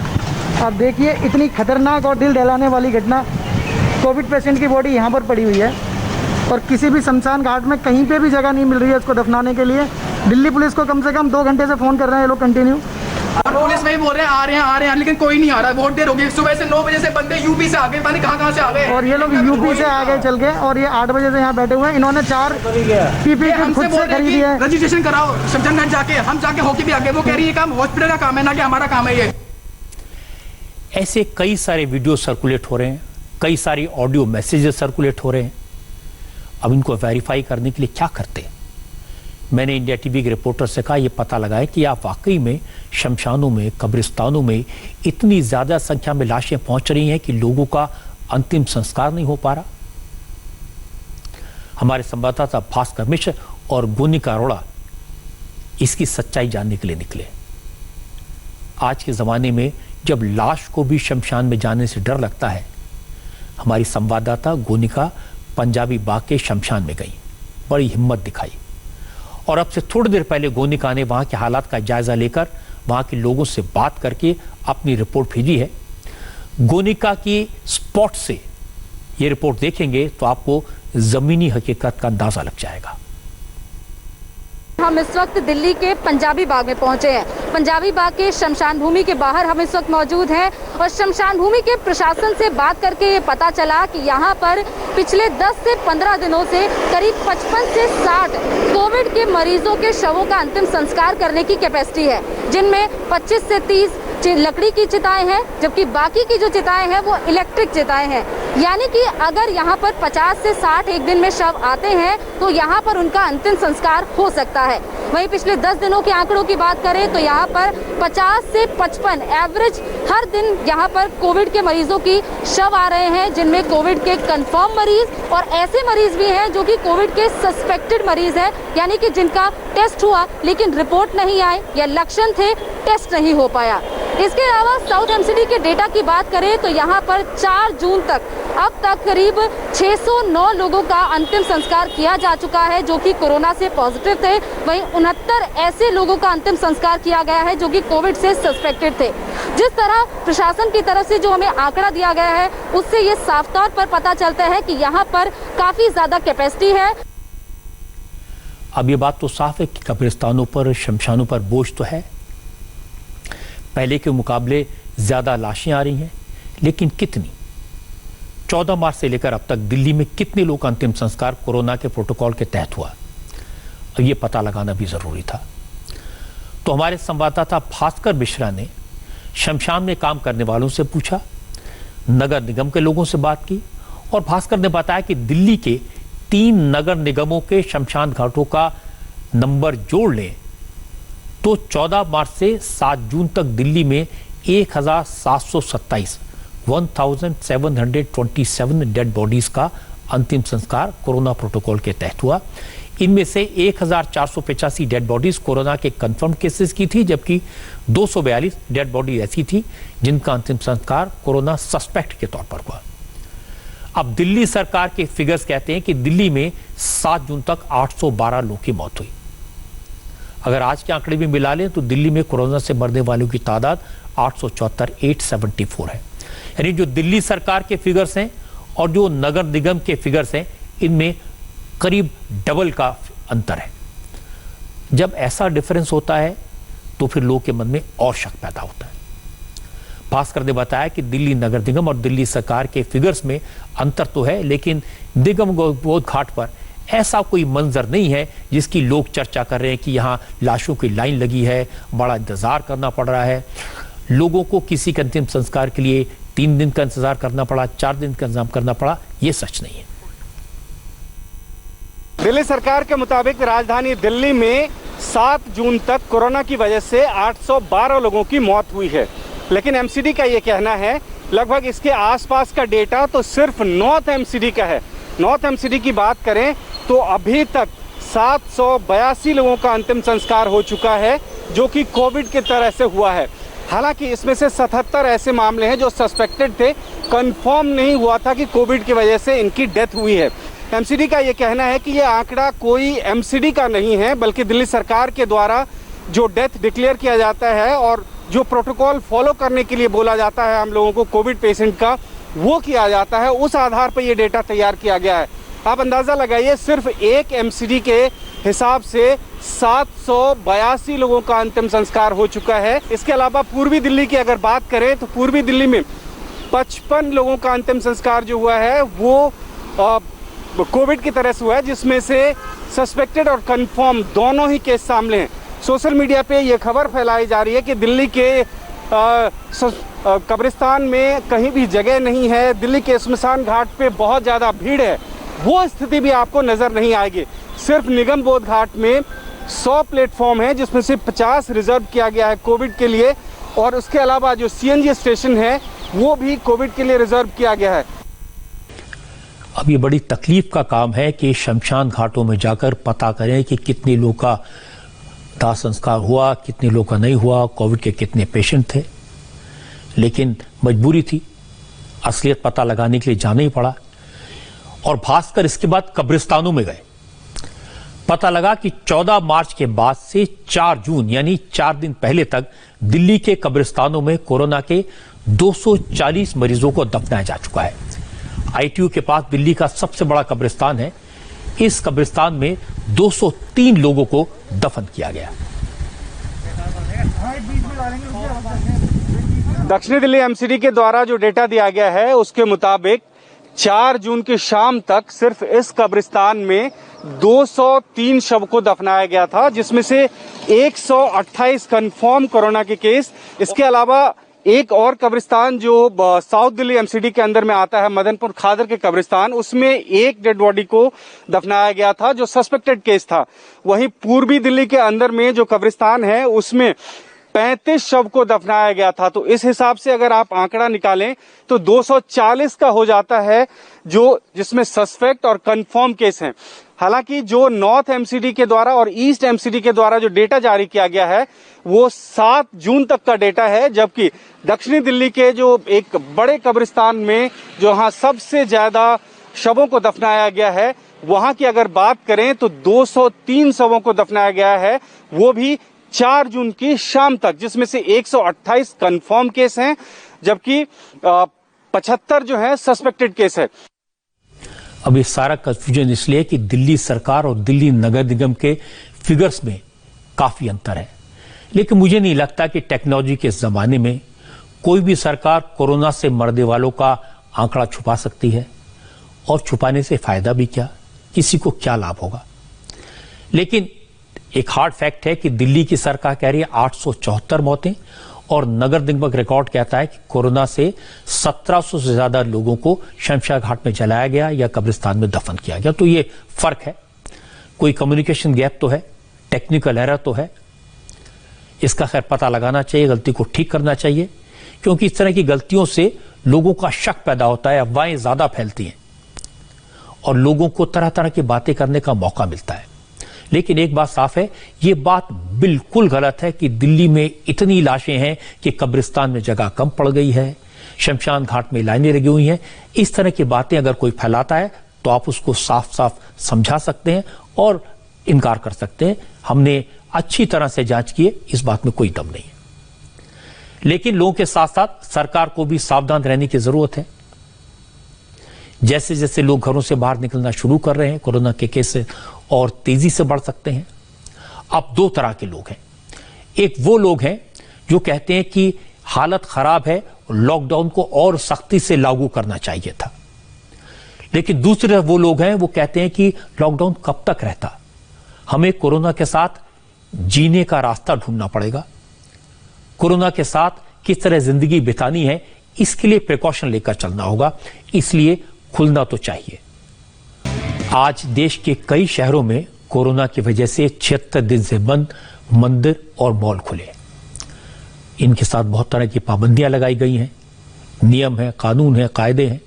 अब देखिए इतनी खतरनाक और दिल दहलाने वाली घटना, कोविड पेशेंट की बॉडी यहाँ पर पड़ी हुई है और किसी भी शमशान घाट में कहीं पे भी जगह नहीं मिल रही है उसको दफनाने के लिए। दिल्ली पुलिस को कम से कम 2 घंटे से फ़ोन कर रहे हैं ये लोग कंटिन्यू। पुलिस सुबह ही बोल रहे हैं आ रहे हैं लेकिन कोई नहीं आ रहा। बहुत देर हो गई, सुबह से 9 बजे से बंदे यूपी से आ गए, पता नहीं कहाँ से आ गए। और ये लोग यूपी से आ गए चल के, और ये 8 बजे से यहाँ बैठे हुए हैं। इन्होंने 4 पीपी खुद से खरीदी है। रजिस्ट्रेशन कराओ शमशानगंज जाके, हम जाके होके भी आगे। वो कह रही है काम हॉस्पिटल का काम है ना कि हमारा काम है। ये ऐसे कई सारे वीडियो सर्कुलेट हो रहे हैं, कई सारी ऑडियो मैसेजेस सर्कुलेट हो रहे हैं। अब इनको वेरीफाई करने के लिए क्या करते हैं? मैंने इंडिया टीवी के रिपोर्टर से कहा यह पता लगाए कि आप वाकई में शमशानों में, कब्रिस्तानों में इतनी ज्यादा संख्या में लाशें पहुंच रही हैं कि लोगों का अंतिम संस्कार नहीं हो पा रहा। हमारे संवाददाता भास्कर मिश्र और गोनिका अरोड़ा इसकी सच्चाई जानने के लिए निकले। आज के जमाने में जब लाश को भी शमशान में जाने से डर लगता है, हमारी संवाददाता गोनिका पंजाबी बाग के शमशान में गई, बड़ी हिम्मत दिखाई। और अब से थोड़ी देर पहले गोनिका ने वहां के हालात का जायजा लेकर वहां के लोगों से बात करके अपनी रिपोर्ट भेजी है। गोनिका की स्पॉट से ये रिपोर्ट देखेंगे तो आपको जमीनी हकीकत का अंदाजा लग जाएगा। हम इस वक्त दिल्ली के पंजाबी बाग में पहुंचे हैं। पंजाबी बाग के शमशान भूमि के बाहर हम इस वक्त मौजूद हैं और शमशान भूमि के प्रशासन से बात करके ये पता चला कि यहाँ पर पिछले 10 से 15 दिनों से करीब 55 से 60 कोविड के मरीजों के शवों का अंतिम संस्कार करने की कैपेसिटी है, जिनमें 25 से 30 लकड़ी की चिताएं हैं, जबकि बाकी की जो चिताएं हैं वो इलेक्ट्रिक चिताएं हैं। यानी कि अगर यहाँ पर 50 से 60 एक दिन में शव आते हैं तो यहाँ पर उनका अंतिम संस्कार हो सकता है। वहीं पिछले 10 दिनों के आंकड़ों की बात करें तो यहाँ पर 50 से 55 एवरेज हर दिन यहाँ पर कोविड के मरीजों की शव आ रहे हैं, जिनमें कोविड के कंफर्म मरीज और ऐसे मरीज भी हैं जो कि कोविड के सस्पेक्टेड मरीज हैं, यानी कि जिनका टेस्ट हुआ लेकिन रिपोर्ट नहीं आई या लक्षण थे, टेस्ट नहीं हो पाया। इसके अलावा साउथ एमसीडी के डेटा की बात करें तो यहाँ पर 4 जून तक अब तक करीब 609 लोगों का अंतिम संस्कार किया जा चुका है जो कि कोरोना से पॉजिटिव थे। वहीं 69 ऐसे लोगों का अंतिम संस्कार किया गया है जो कि कोविड से सस्पेक्टेड थे। जिस तरह प्रशासन की तरफ से जो हमें आंकड़ा दिया गया है उससे ये साफ तौर पर पता चलता है कि यहाँ पर काफी ज्यादा कैपेसिटी है। अब ये बात तो साफ है कि कब्रिस्तानों पर, शमशानों पर बोझ तो है, पहले के मुकाबले ज्यादा लाशें आ रही हैं, लेकिन कितनी? 14 मार्च से लेकर अब तक दिल्ली में कितने लोग का अंतिम संस्कार कोरोना के प्रोटोकॉल के तहत हुआ, अब ये पता लगाना भी जरूरी था। तो हमारे संवाददाता भास्कर मिश्रा ने शमशान में काम करने वालों से पूछा, नगर निगम के लोगों से बात की, और भास्कर ने बताया कि दिल्ली के 3 नगर निगमों के शमशान घाटों का नंबर जोड़ लें तो 14 मार्च से 7 जून तक दिल्ली में 1727 डेड बॉडीज का अंतिम संस्कार कोरोना प्रोटोकॉल के तहत हुआ। इनमें से 1485 डेड बॉडीज कोरोना के कंफर्म केसेस की थी, जबकि 242 डेड बॉडी ऐसी थी जिनका अंतिम संस्कार कोरोना सस्पेक्ट के तौर पर हुआ। अब दिल्ली सरकार के फिगर्स कहते हैं कि दिल्ली में 7 जून तक 812 लोगों की मौत हुई। अगर आज के आंकड़े भी मिला लें तो दिल्ली में कोरोना से मरने वालों की तादाद 874 है। यानी जो दिल्ली सरकार के फिगर्स हैं और जो नगर निगम के फिगर्स हैं, इनमें करीब डबल का अंतर है। जब ऐसा डिफरेंस होता है तो फिर लोगों के मन में और शक पैदा होता है। भास्कर ने बताया कि दिल्ली नगर निगम और दिल्ली सरकार के फिगर्स में अंतर तो है, लेकिन निगम बोध घाट पर ऐसा कोई मंजर नहीं है जिसकी लोग चर्चा कर रहे हैं कि यहाँ लाशों की लाइन लगी है, बड़ा इंतजार करना पड़ रहा है। लोगों को किसी के अंतिम संस्कार के लिए 3 दिन का इंतजार करना पड़ा, 4 दिन का इंतजाम करना पड़ा, ये सच नहीं है। दिल्ली सरकार के मुताबिक राजधानी दिल्ली में 7 जून तक कोरोना की वजह से 812 लोगों की मौत हुई है, लेकिन एमसीडी का ये कहना है लगभग इसके आसपास का डेटा तो सिर्फ नॉर्थ एमसीडी का है। नॉर्थ एमसीडी की बात करें तो अभी तक 782 लोगों का अंतिम संस्कार हो चुका है जो कि कोविड की तरह से हुआ है। हालांकि इसमें से 77 ऐसे मामले हैं जो सस्पेक्टेड थे, कंफर्म नहीं हुआ था कि कोविड की वजह से इनकी डेथ हुई है। एमसीडी का ये कहना है कि ये आंकड़ा कोई एमसीडी का नहीं है, बल्कि दिल्ली सरकार के द्वारा जो डेथ डिक्लेयर किया जाता है और जो प्रोटोकॉल फॉलो करने के लिए बोला जाता है हम लोगों को कोविड पेशेंट का, वो किया जाता है। उस आधार पर ये डेटा तैयार किया गया है। आप अंदाज़ा लगाइए, सिर्फ एक एमसीडी के हिसाब से 782 लोगों का अंतिम संस्कार हो चुका है। इसके अलावा पूर्वी दिल्ली की अगर बात करें तो पूर्वी दिल्ली में 55 लोगों का अंतिम संस्कार जो हुआ है वो कोविड की तरह से हुआ है, जिसमें से सस्पेक्टेड और कंफर्म दोनों ही केस सामने हैं। सोशल मीडिया पे ये खबर फैलाई जा रही है कि दिल्ली के कब्रिस्तान में कहीं भी जगह नहीं है, दिल्ली के स्मशान घाट पे बहुत ज़्यादा भीड़ है। वो स्थिति भी आपको नज़र नहीं आएगी। सिर्फ निगम बोध घाट में 100 प्लेटफॉर्म है, जिसमें से 50 रिजर्व किया गया है कोविड के लिए, और उसके अलावा जो CNG स्टेशन है वो भी कोविड के लिए रिजर्व किया गया है। अब ये बड़ी तकलीफ का काम है कि शमशान घाटों में जाकर पता करें कि कितने लोग का दाह संस्कार हुआ, कितने लोग का नहीं हुआ, कोविड के कितने पेशेंट थे। लेकिन मजबूरी थी, असलियत पता लगाने के लिए जाना ही पड़ा। और भास्कर इसके बाद कब्रिस्तानों में गए। पता लगा कि 14 मार्च के बाद से 4 जून यानी 4 दिन पहले तक दिल्ली के कब्रिस्तानों में कोरोना के 240 मरीजों को दफनाया जा चुका है। ITU के पास दिल्ली का सबसे बड़ा कब्रिस्तान है। इस कब्रिस्तान में 203 लोगों को दफन किया गया। दक्षिणी दिल्ली MCD के द्वारा जो डेटा दिया गया है उसके मुताबिक 4 जून की शाम तक सिर्फ इस कब्रिस्तान में 203 शव को दफनाया गया था, जिसमें से 128 कंफर्म कोरोना के केस। इसके अलावा एक और कब्रिस्तान जो साउथ दिल्ली MCD के अंदर में आता है, मदनपुर खादर के कब्रिस्तान, उसमें एक डेड बॉडी को दफनाया गया था जो सस्पेक्टेड केस था। वहीं पूर्वी दिल्ली के अंदर में जो कब्रिस्तान है उसमें 35 शव को दफनाया गया था। तो इस हिसाब से अगर आप आंकड़ा निकालें तो 240 का हो जाता है, जो जिसमें सस्पेक्ट और कंफर्म केस हैं। हालांकि जो नॉर्थ MCD के द्वारा और ईस्ट MCD के द्वारा जो डेटा जारी किया गया है वो 7 जून तक का डेटा है, जबकि दक्षिणी दिल्ली के जो एक बड़े कब्रिस्तान में जहां सबसे ज्यादा शवों को दफनाया गया है, वहां की अगर बात करें तो 203 शवों को दफनाया गया है, वो भी 4 जून की शाम तक, जिसमें से 128 कंफर्म केस हैं, जबकि 75 जो है सस्पेक्टेड केस है। अब ये सारा कंफ्यूजन इसलिए कि दिल्ली सरकार और दिल्ली नगर निगम के फिगर्स में काफी अंतर है। लेकिन मुझे नहीं लगता कि टेक्नोलॉजी के जमाने में कोई भी सरकार कोरोना से मरने वालों का आंकड़ा छुपा सकती है, और छुपाने से फायदा भी क्या, किसी को क्या लाभ होगा। लेकिन एक हार्ड फैक्ट है कि दिल्ली की सरकार कह रही है 874 मौतें, और नगर निगम रिकॉर्ड कहता है कि कोरोना से 1700 से ज्यादा लोगों को शमशान घाट में जलाया गया या कब्रिस्तान में दफन किया गया। तो ये फर्क है, कोई कम्युनिकेशन गैप तो है, टेक्निकल एरर तो है। इसका खैर पता लगाना चाहिए, गलती को ठीक करना चाहिए, क्योंकि इस तरह की गलतियों से लोगों का शक पैदा होता है, अफवाहें ज्यादा फैलती हैं और लोगों को तरह तरह की बातें करने का मौका मिलता है। लेकिन एक बात साफ है, ये बात बिल्कुल गलत है कि दिल्ली में इतनी लाशें हैं कि कब्रिस्तान में जगह कम पड़ गई है, शमशान घाट में लाइनें लगी हुई हैं। इस तरह की बातें अगर कोई फैलाता है तो आप उसको साफ साफ समझा सकते हैं और इनकार कर सकते हैं। हमने अच्छी तरह से जांच की है, इस बात में कोई दम नहीं है। लेकिन लोगों के साथ साथ सरकार को भी सावधान रहने की जरूरत है। जैसे जैसे लोग घरों से बाहर निकलना शुरू कर रहे हैं, कोरोना के केस और तेजी से बढ़ सकते हैं। अब 2 तरह के लोग हैं। एक वो लोग हैं जो कहते हैं कि हालत खराब है, लॉकडाउन को और सख्ती से लागू करना चाहिए था। लेकिन दूसरे वो लोग हैं, वो कहते हैं कि लॉकडाउन कब तक रहता, हमें कोरोना के साथ जीने का रास्ता ढूंढना पड़ेगा। कोरोना के साथ किस तरह जिंदगी बितानी है, इसके लिए प्रिकॉशन लेकर चलना होगा, इसलिए खुलना तो चाहिए। आज देश के कई शहरों में कोरोना की वजह से 76 दिन से बंद मंदिर और मॉल खुले। इनके साथ बहुत तरह की पाबंदियां लगाई गई हैं, नियम है, कानून है, कायदे हैं।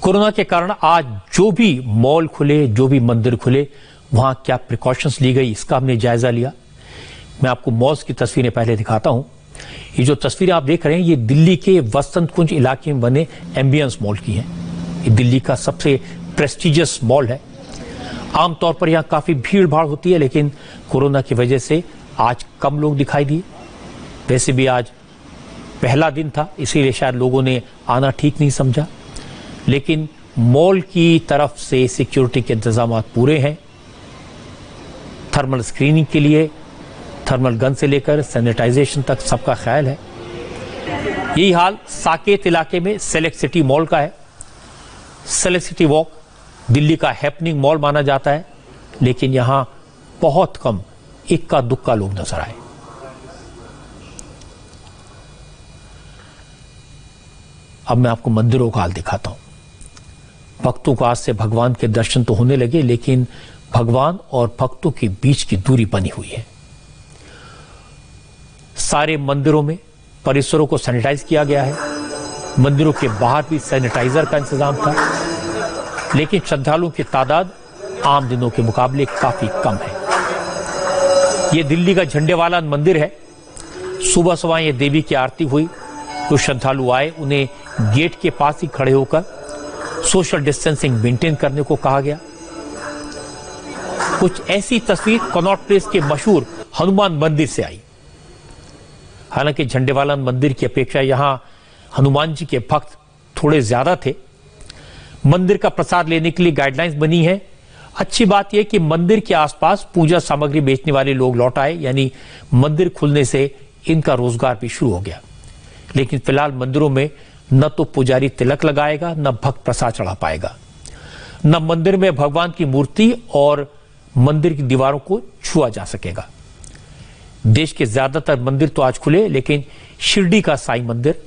कोरोना के कारण आज जो भी मॉल खुले, जो भी मंदिर खुले, वहां क्या प्रिकॉशंस ली गई, इसका हमने जायजा लिया। मैं आपको मॉल्स की तस्वीरें पहले दिखाता हूं। ये जो तस्वीरें आप देख रहे हैं, ये दिल्ली के वसंत कुंज इलाके में बने एम्बियंस मॉल की हैं। ये दिल्ली का सबसे प्रेस्टिजियस मॉल है। आमतौर पर यहाँ काफी भीड़ भाड़ होती है, लेकिन कोरोना की वजह से आज कम लोग दिखाई दिए। वैसे भी आज पहला दिन था, इसीलिए शायद लोगों ने आना ठीक नहीं समझा। लेकिन मॉल की तरफ से सिक्योरिटी के इंतजाम पूरे हैं। थर्मल स्क्रीनिंग के लिए थर्मल गन से लेकर सैनिटाइजेशन तक सबका ख्याल है। यही हाल साकेत इलाके में सेलेक्ट सिटी मॉल का है। सेलेक्ट सिटी वॉक दिल्ली का हैपनिंग मॉल माना जाता है, लेकिन यहां बहुत कम इक्का दुक्का लोग नजर आए। अब मैं आपको मंदिरों का हाल दिखाता हूं। भक्तों को आज से भगवान के दर्शन तो होने लगे, लेकिन भगवान और भक्तों के बीच की दूरी बनी हुई है। सारे मंदिरों में परिसरों को सैनिटाइज किया गया है। मंदिरों के बाहर भी सैनिटाइजर का इंतजाम था, लेकिन श्रद्धालुओं की तादाद आम दिनों के मुकाबले काफी कम है। यह दिल्ली का झंडेवाला मंदिर है। सुबह सुबह यह देवी की आरती हुई। जो श्रद्धालु आए उन्हें गेट के पास ही खड़े होकर सोशल डिस्टेंसिंग मेंटेन करने को कहा गया। कुछ ऐसी तस्वीर कनॉट प्लेस के मशहूर हनुमान मंदिर से आई। हालांकि झंडेवाला मंदिर की अपेक्षा यहां हनुमान जी के भक्त थोड़े ज्यादा थे। मंदिर का प्रसाद लेने के लिए गाइडलाइंस बनी है। अच्छी बात यह कि मंदिर के आसपास पूजा सामग्री बेचने वाले लोग लौट आए, यानी मंदिर खुलने से इनका रोजगार भी शुरू हो गया। लेकिन फिलहाल मंदिरों में न तो पुजारी तिलक लगाएगा, न भक्त प्रसाद चढ़ा पाएगा, न मंदिर में भगवान की मूर्ति और मंदिर की दीवारों को छुआ जा सकेगा। देश के ज्यादातर मंदिर तो आज खुले, लेकिन शिरडी का साईं मंदिर,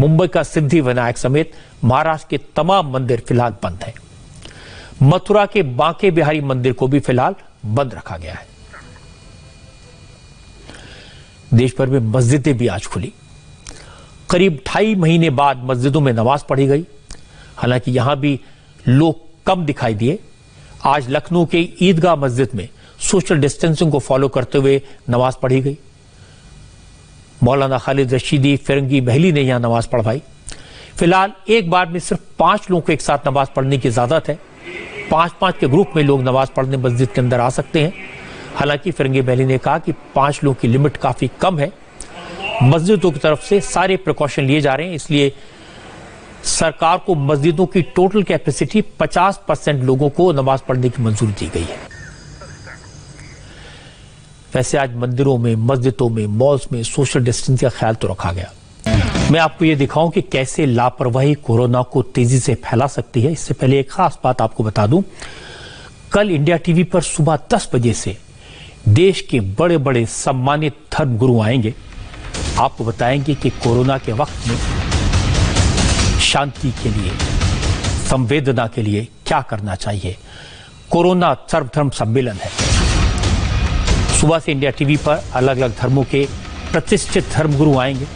मुंबई का सिद्धि विनायक समेत महाराष्ट्र के तमाम मंदिर फिलहाल बंद हैं। मथुरा के बांके बिहारी मंदिर को भी फिलहाल बंद रखा गया है। देश भर में मस्जिदें भी आज खुली। करीब 2.5 महीने बाद मस्जिदों में नमाज पढ़ी गई। हालांकि यहां भी लोग कम दिखाई दिए। आज लखनऊ के ईदगाह मस्जिद में सोशल डिस्टेंसिंग को फॉलो करते हुए नमाज पढ़ी गई। मौलाना खालिद रशीदी फिरंगी महली ने यहां नमाज पढ़वाई। फिलहाल एक बार में सिर्फ 5 लोगों को एक साथ नमाज पढ़ने की इजाजत है। 5-5 के ग्रुप में लोग नमाज पढ़ने मस्जिद के अंदर आ सकते हैं। हालांकि फिरंगी महली ने कहा कि 5 लोगों की लिमिट काफी कम है। मस्जिदों की तरफ से सारे प्रिकॉशन लिए जा रहे हैं, इसलिए सरकार को मस्जिदों की टोटल कैपेसिटी 50% लोगों को नमाज पढ़ने की मंजूरी दी गई है। वैसे आज मंदिरों में, मस्जिदों में, मॉल्स में सोशल डिस्टेंस का ख्याल तो रखा गया। मैं आपको यह दिखाऊं कि कैसे लापरवाही कोरोना को तेजी से फैला सकती है। इससे पहले एक खास बात आपको बता दूं, कल इंडिया टीवी पर सुबह 10 बजे से देश के बड़े बड़े सम्मानित धर्मगुरु आएंगे। आपको बताएंगे कि कोरोना के वक्त में शांति के लिए, संवेदना के लिए क्या करना चाहिए। कोरोना सर्वधर्म सम्मेलन है। सुबह से इंडिया टीवी पर अलग अलग धर्मों के प्रतिष्ठित धर्मगुरु आएंगे,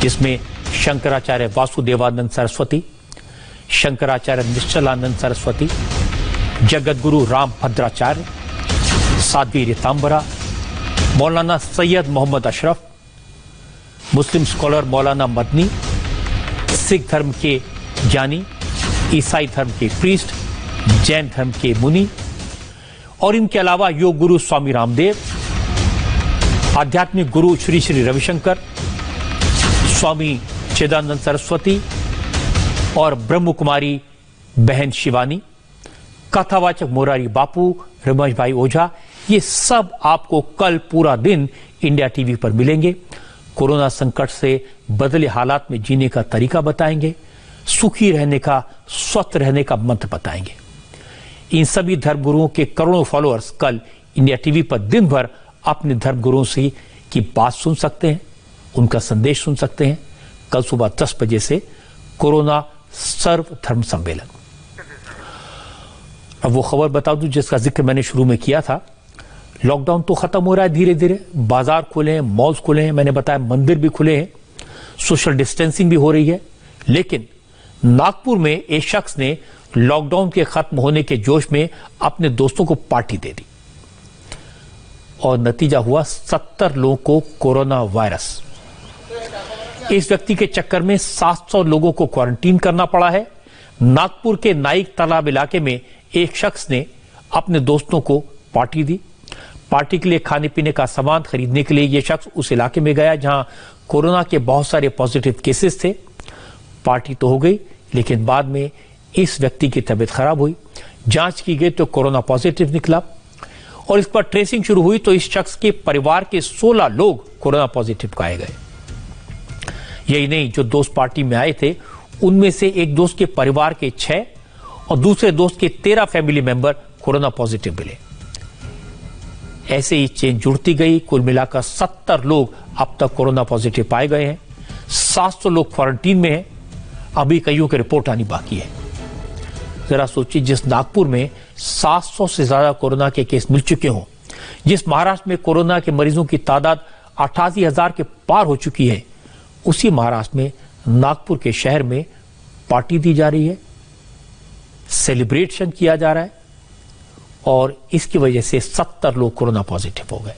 जिसमें शंकराचार्य वासुदेवानंद सरस्वती, शंकराचार्य निश्चलानंद सरस्वती, जगतगुरु राम भद्राचार्य, साध्वी रीतांबरा, मौलाना सैयद मोहम्मद अशरफ, मुस्लिम स्कॉलर मौलाना मदनी, सिख धर्म के ज्ञानी, ईसाई धर्म के प्रीस्ट, जैन धर्म के मुनि और इनके अलावा योग गुरु स्वामी रामदेव, आध्यात्मिक गुरु श्री श्री रविशंकर, स्वामी चिदानंद सरस्वती और ब्रह्म कुमारी बहन शिवानी, कथावाचक मोरारी बापू, रमेश भाई ओझा, ये सब आपको कल पूरा दिन इंडिया टीवी पर मिलेंगे। कोरोना संकट से बदले हालात में जीने का तरीका बताएंगे, सुखी रहने का, स्वस्थ रहने का मंत्र बताएंगे। इन सभी धर्मगुरुओं के करोड़ों फॉलोअर्स कल इंडिया टीवी पर दिन भर अपने धर्मगुरुओं से की बात सुन सकते हैं, उनका संदेश सुन सकते हैं। कल सुबह 10 बजे से कोरोना सर्व धर्म सम्मेलन। अब वो खबर बता दूं जिसका जिक्र मैंने शुरू में किया था। लॉकडाउन तो खत्म हो रहा है धीरे धीरे, बाजार खुले हैं, मॉल्स खुले हैं, मैंने बताया मंदिर भी खुले हैं, सोशल डिस्टेंसिंग भी हो रही है। लेकिन नागपुर में एक शख्स ने लॉकडाउन के खत्म होने के जोश में अपने दोस्तों को पार्टी दे दी और नतीजा हुआ 70 लोगों को कोरोना वायरस। इस व्यक्ति के चक्कर में 700 लोगों को क्वारंटीन करना पड़ा है। नागपुर के नाइक तालाब इलाके में एक शख्स ने अपने दोस्तों को पार्टी दी। पार्टी के लिए खाने पीने का सामान खरीदने के लिए यह शख्स उस इलाके में गया जहां कोरोना के बहुत सारे पॉजिटिव केसेस थे। पार्टी तो हो गई, लेकिन बाद में इस व्यक्ति की तबीयत खराब हुई। जांच की गई तो कोरोना पॉजिटिव निकला और इस पर ट्रेसिंग शुरू हुई तो इस शख्स के परिवार के 16 लोग कोरोना पॉजिटिव पाए गए। यही नहीं, जो दोस्त पार्टी में आए थे उनमें से एक दोस्त के परिवार के 6 और दूसरे दोस्त के 13 फैमिली मेंबर कोरोना पॉजिटिव मिले। ऐसे ही चेन जुड़ती गई। कुल मिलाकर 70 लोग अब तक कोरोना पॉजिटिव पाए गए हैं। 700 लोग क्वारंटीन में हैं। अभी कईयों की रिपोर्ट आनी बाकी है। जरा सोचिए, जिस नागपुर में 700 से ज्यादा कोरोना के केस मिल चुके हों, जिस महाराष्ट्र में कोरोना के मरीजों की तादाद 88,000 के पार हो चुकी है, उसी महाराष्ट्र में नागपुर के शहर में पार्टी दी जा रही है, सेलिब्रेशन किया जा रहा है और इसकी वजह से 70 लोग कोरोना पॉजिटिव हो गए।